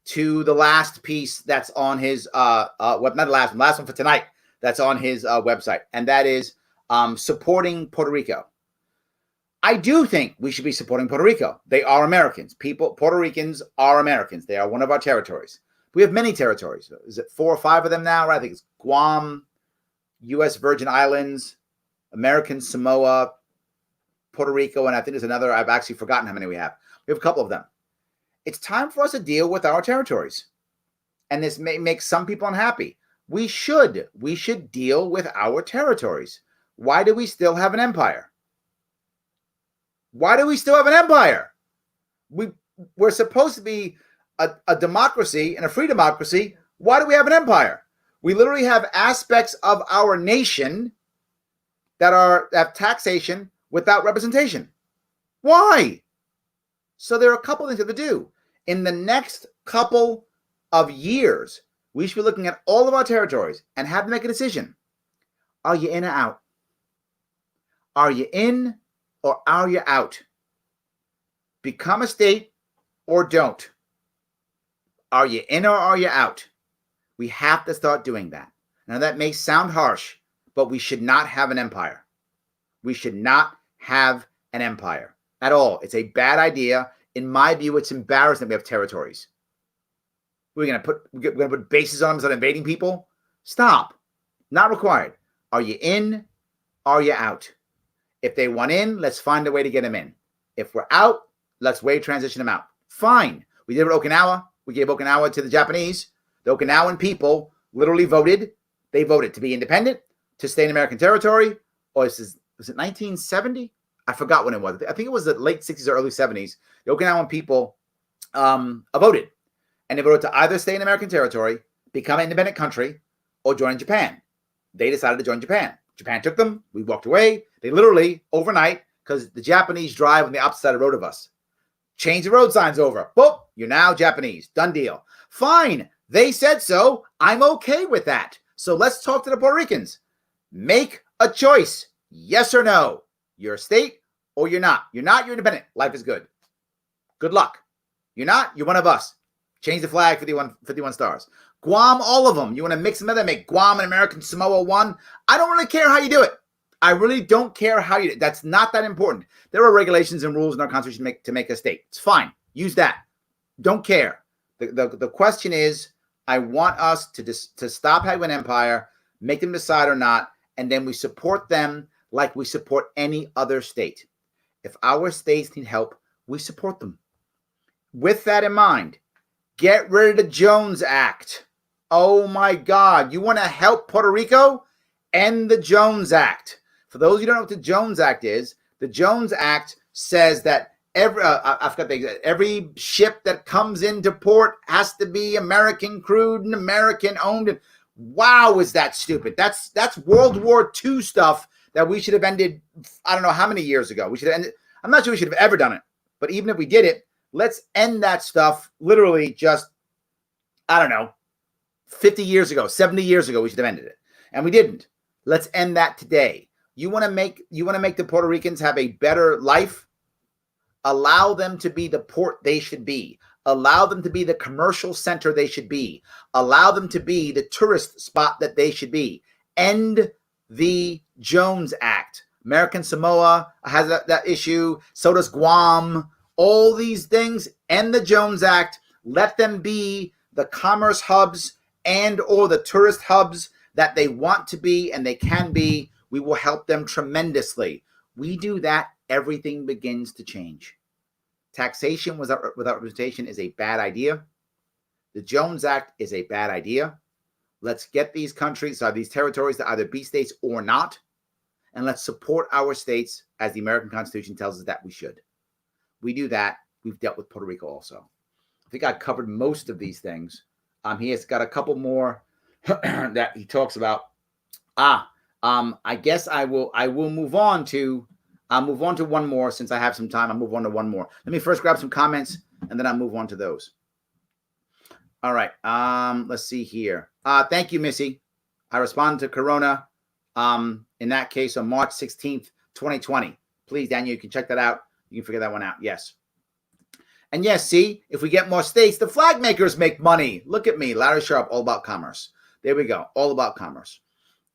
to the last piece that's on his not the last one for tonight. That's on his website, and that is supporting Puerto Rico. I do think we should be supporting Puerto Rico. They are Americans. Puerto Ricans are Americans. They are one of our territories. We have many territories. Is it 4 or 5 of them now? Right? I think it's Guam, U.S. Virgin Islands, American Samoa, Puerto Rico, and I think there's another. I've actually forgotten how many we have. We have a couple of them. It's time for us to deal with our territories. And this may make some people unhappy. We should deal with our territories. Why do we still have an empire? Why do we still have an empire? We're supposed to be a democracy and a free democracy. Why do we have an empire? We literally have aspects of our nation that have taxation without representation. Why? So there are a couple of things to do. In the next couple of years, we should be looking at all of our territories and have to make a decision. Are you in or out? Are you in or are you out? Become a state or don't. Are you in or are you out? We have to start doing that. Now that may sound harsh, but we should not have an empire. We should not have an empire at all. It's a bad idea. In my view, it's embarrassing that we have territories. We're going to put bases on them instead of invading people? Stop. Not required. Are you in? Are you out? If they want in, let's find a way to get them in. If we're out, let's wave transition them out. Fine. We did it with Okinawa. We gave Okinawa to the Japanese. The Okinawan people literally voted. They voted to be independent, to stay in American territory. Or was it 1970? I forgot when it was. I think it was the late 60s or early 70s. The Okinawan people voted. And they voted to either stay in American territory, become an independent country, or join Japan. They decided to join Japan. Japan took them. We walked away. They literally, overnight, because the Japanese drive on the opposite side of the road of us, change the road signs over. Boop, you're now Japanese. Done deal. Fine. They said so. I'm okay with that. So let's talk to the Puerto Ricans. Make a choice. Yes or no. You're a state or you're not. You're not, you're independent. Life is good. Good luck. You're not, you're one of us. Change the flag, 51 stars. Guam, all of them. You want to mix them together, make Guam and American Samoa one? I don't really care how you do it. I really don't care how you do it. That's not that important. There are regulations and rules in our constitution to make a state. It's fine. Use that. Don't care. The question is, I want us to stop having an empire, make them decide or not, and then we support them like we support any other state. If our states need help, we support them. With that in mind, get rid of the Jones Act. Oh my God. You want to help Puerto Rico? End the Jones Act. For those of you who don't know what the Jones Act is, the Jones Act says that every ship that comes into port has to be American crewed and American owned. And wow, is that stupid? That's World War II stuff that we should have ended, I don't know how many years ago. We should have ended. I'm not sure we should have ever done it. But even if we did it, let's end that stuff literally just, I don't know, 50 years ago, 70 years ago, we should have ended it. And we didn't. Let's end that today. You want to make the Puerto Ricans have a better life? Allow them to be the port they should be. Allow them to be the commercial center they should be. Allow them to be the tourist spot that they should be. End the Jones Act. American Samoa has that issue. So does Guam. All these things. End the Jones Act. Let them be the commerce hubs and or the tourist hubs that they want to be and they can be. We will help them tremendously. We do that, everything begins to change. Taxation without representation is a bad idea. The Jones Act is a bad idea. Let's get these countries, these territories to either be states or not, and let's support our states as the American Constitution tells us that we should. We do that. We've dealt with Puerto Rico also. I think I covered most of these things. He has got a couple more that he talks about. I guess I will move on to one more since I have some time. I'll move on to one more. Let me first grab some comments and then I'll move on to those. All right. Let's see here. Thank you, Missy. I responded to Corona in that case on March 16th, 2020. Please, Daniel, you can check that out. You can figure that one out. Yes. And yes, see, if we get more states, the flag makers make money. Look at me, Larry Sharpe, all about commerce. There we go. All about commerce.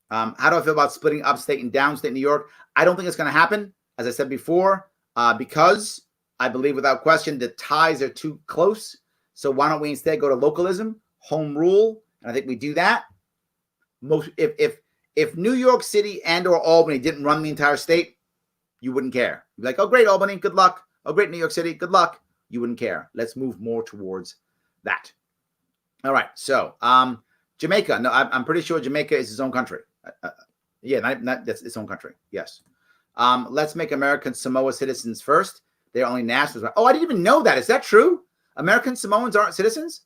How do I feel about splitting upstate and downstate New York? I don't think it's going to happen, as I said before, because I believe without question the ties are too close. So why don't we instead go to localism, home rule? And I think we do that. If New York City and or Albany didn't run the entire state, you wouldn't care. You'd be like, oh, great, Albany, good luck. Oh, great, New York City, good luck. You wouldn't care. Let's move more towards that. All right. So Jamaica. No, I'm pretty sure Jamaica is its own country. That's its own country. Yes. Let's make American Samoa citizens first. They're only nationals. Oh, I didn't even know that. Is that true? American Samoans aren't citizens?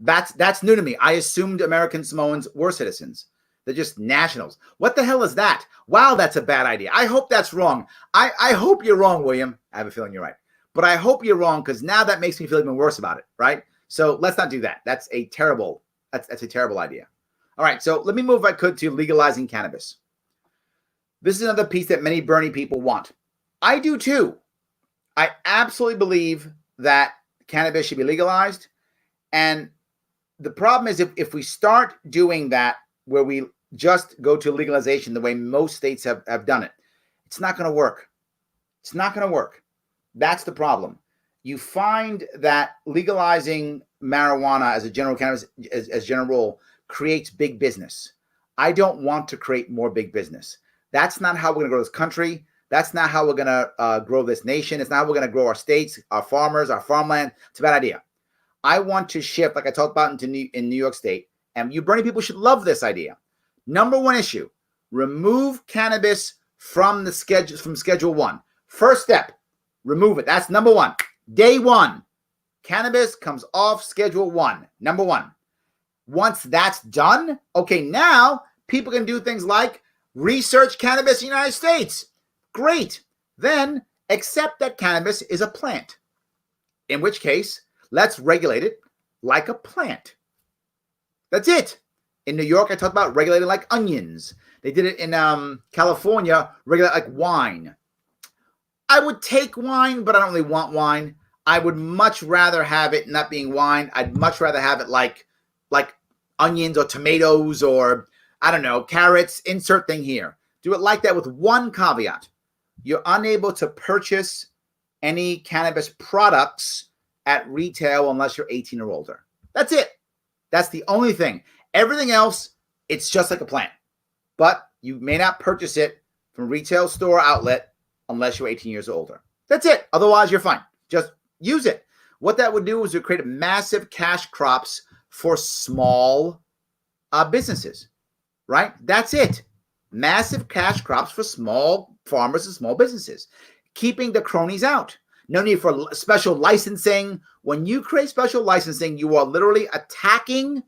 That's new to me. I assumed American Samoans were citizens. They're just nationals. What the hell is that? Wow, that's a bad idea. I hope that's wrong. I hope you're wrong, William. I have a feeling you're right. But I hope you're wrong because now that makes me feel even worse about it, right? So let's not do that. That's a terrible idea. All right, so let me move, if I could, to legalizing cannabis. This is another piece that many Bernie people want. I do too. I absolutely believe that cannabis should be legalized. And the problem is if we start doing that where we just go to legalization the way most states have done it, it's not going to work. It's not going to work. That's the problem. You find that legalizing marijuana as a general cannabis, as general rule, creates big business. I don't want to create more big business. That's not how we're going to grow this country. That's not how we're going to grow this nation. It's not how we're going to grow our states, our farmers, our farmland. It's a bad idea. I want to shift, like I talked about in New York State, and you Bernie people should love this idea. Number one issue, remove cannabis from Schedule 1. First step. Remove it. That's number one. Day one. Cannabis comes off Schedule 1. Number one. Once that's done, okay, now people can do things like research cannabis in the United States. Great. Then accept that cannabis is a plant. In which case, let's regulate it like a plant. That's it. In New York, I talked about regulating like onions. They did it in California, regulate like wine. I would take wine, but I don't really want wine. I would much rather have it not being wine. I'd much rather have it like onions or tomatoes or, I don't know, carrots. Insert thing here. Do it like that with one caveat. You're unable to purchase any cannabis products at retail unless you're 18 or older. That's it. That's the only thing. Everything else, it's just like a plant. But you may not purchase it from retail store outlet unless you're 18 years or older. That's it. Otherwise, you're fine. Just use it. What that would do is it would create massive cash crops for small businesses, right? That's it. Massive cash crops for small farmers and small businesses, keeping the cronies out. No need for special licensing. When you create special licensing, you are literally attacking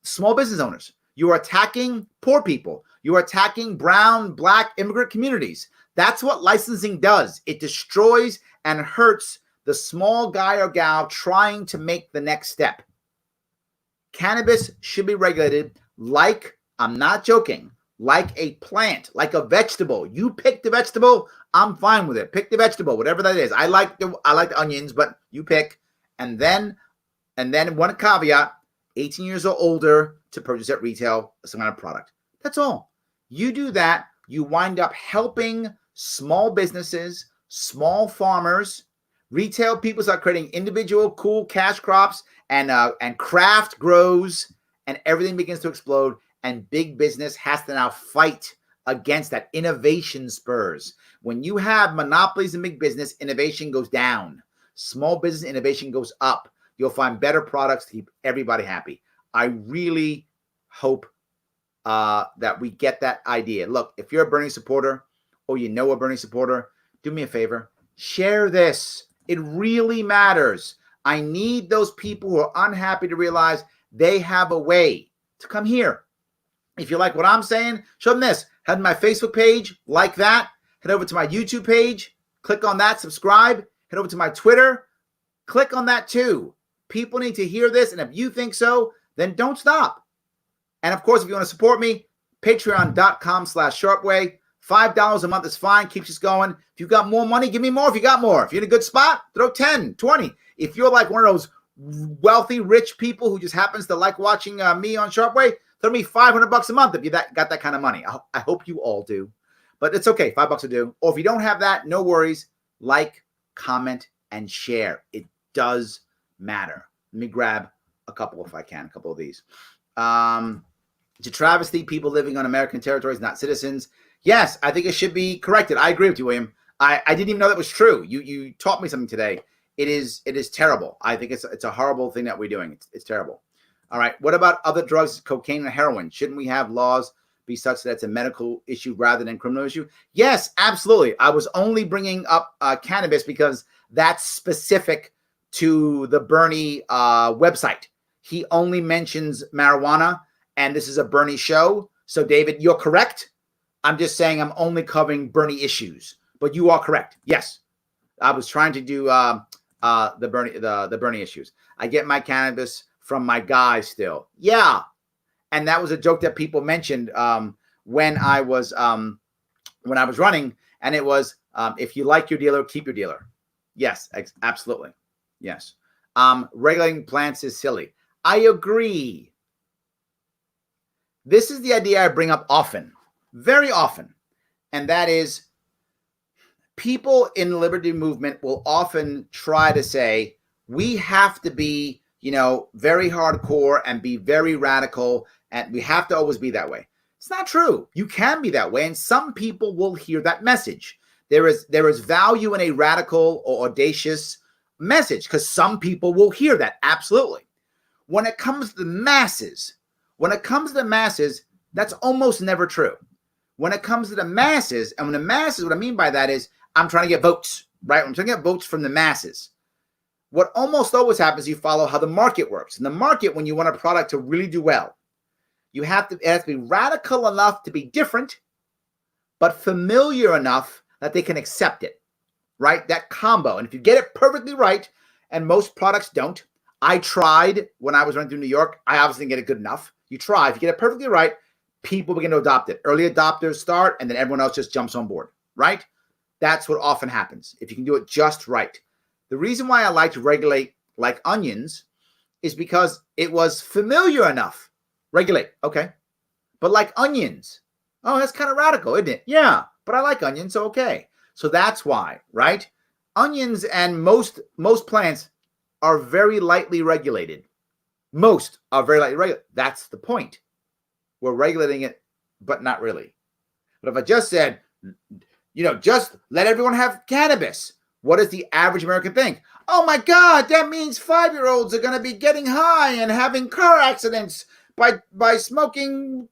small business owners. You are attacking poor people. You are attacking brown, black immigrant communities. That's what licensing does. It destroys and hurts the small guy or gal trying to make the next step. Cannabis should be regulated like, I'm not joking, like a plant, like a vegetable. You pick the vegetable, I'm fine with it. Pick the vegetable, whatever that is. I like the onions, but you pick. And then one caveat, 18 years or older to purchase at retail some kind of product. That's all. You do that, you wind up helping small businesses, small farmers, retail people start creating individual cool cash crops and craft grows, and everything begins to explode. And big business has to now fight against that. Innovation spurs. When you have monopolies in big business, innovation goes down. Small business innovation goes up. You'll find better products to keep everybody happy. I really hope that we get that idea. Look, if you're a Bernie supporter or you know a Bernie supporter, do me a favor. Share this. It really matters. I need those people who are unhappy to realize they have a way to come here. If you like what I'm saying, show them this. Head to my Facebook page, like that. Head over to my YouTube page, click on that, subscribe. Head over to my Twitter, click on that too. People need to hear this, and if you think so, then don't stop. And of course, if you want to support me, patreon.com/sharpeway. $5 a month is fine, keeps us going. If you got more money, give me more if you got more. If you're in a good spot, throw 10, 20. If you're like one of those wealthy, rich people who just happens to like watching me on Sharpe Way, throw me $500 a month if you got that kind of money. I hope you all do. But it's okay, $5 will do. Or if you don't have that, no worries. Like, comment, and share. It does matter. Let me grab a couple if I can, a couple of these. It's a travesty, people living on American territories, not citizens. Yes, I think it should be corrected. I agree with you, William. I didn't even know that was true. You taught me something today. It is terrible. I think it's a horrible thing that we're doing. It's terrible. All right. What about other drugs, cocaine and heroin? Shouldn't we have laws be such that it's a medical issue rather than a criminal issue? Yes, absolutely. I was only bringing up cannabis because that's specific to the Bernie website. He only mentions marijuana, and this is a Bernie show. So, David, you're correct. I'm just saying I'm only covering Bernie issues, but you are correct. Yes, I was trying to do the Bernie issues. I get my cannabis from my guy still. Yeah, and that was a joke that people mentioned when I was running, and it was if you like your dealer, keep your dealer. Yes, absolutely. Yes. Regulating plants is silly. I agree. This is the idea I bring up often. Very often. And that is, people in the liberty movement will often try to say, we have to be, very hardcore and be very radical, and we have to always be that way. It's not true. You can be that way, and some people will hear that message. There is value in a radical or audacious message because some people will hear that. Absolutely. When it comes to the masses, that's almost never true. When it comes to the masses, and when the masses, what I mean by that is I'm trying to get votes, right? I'm trying to get votes from the masses. What almost always happens, you follow how the market works. In the market, when you want a product to really do well, it has to be radical enough to be different, but familiar enough that they can accept it, right? That combo. And if you get it perfectly right, and most products don't, I tried when I was running through New York. I obviously didn't get it good enough. You try. If you get it perfectly right, people begin to adopt it. Early adopters start, and then everyone else just jumps on board, right? That's what often happens if you can do it just right. The reason why I like to regulate like onions is because it was familiar enough. Regulate, okay. But like onions, oh, that's kind of radical, isn't it? Yeah, but I like onions, so okay. So that's why, right? Onions and most plants are very lightly regulated. Most are very lightly regulated. That's the point. We're regulating it, but not really. But if I just said, just let everyone have cannabis, what does the average American think? Oh my God, that means 5-year-olds are going to be getting high and having car accidents by smoking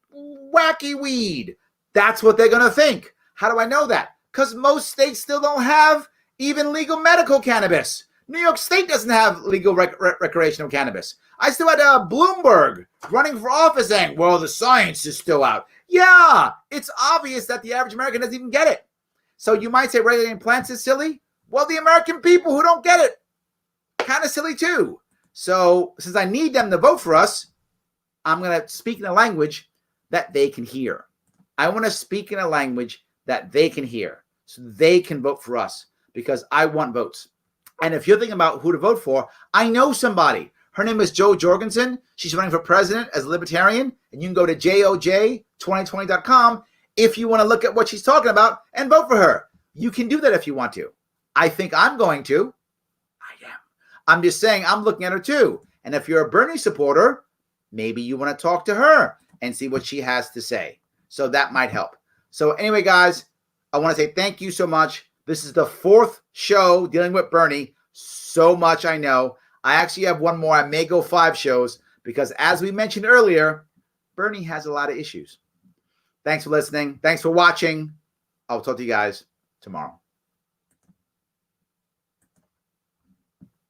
wacky weed. That's what they're going to think. How do I know that? Because most states still don't have even legal medical cannabis. New York State doesn't have legal recreational cannabis. I still had Bloomberg running for office saying, well, the science is still out. Yeah, it's obvious that the average American doesn't even get it. So you might say regulating plants is silly. Well, the American people who don't get it, kind of silly too. So since I need them to vote for us, I'm going to speak in a language that they can hear. I want to speak in a language that they can hear so they can vote for us because I want votes. And if you're thinking about who to vote for, I know somebody. Her name is Jo Jorgensen. She's running for president as a libertarian. And you can go to joj2020.com if you want to look at what she's talking about and vote for her. You can do that if you want to. I think I'm going to. I am. I'm just saying I'm looking at her too. And if you're a Bernie supporter, maybe you want to talk to her and see what she has to say. So that might help. So anyway, guys, I want to say thank you so much. This is the 4th show dealing with Bernie. So much I know. I actually have one more. I may go 5 shows because as we mentioned earlier, Bernie has a lot of issues. Thanks for listening. Thanks for watching. I'll talk to you guys tomorrow.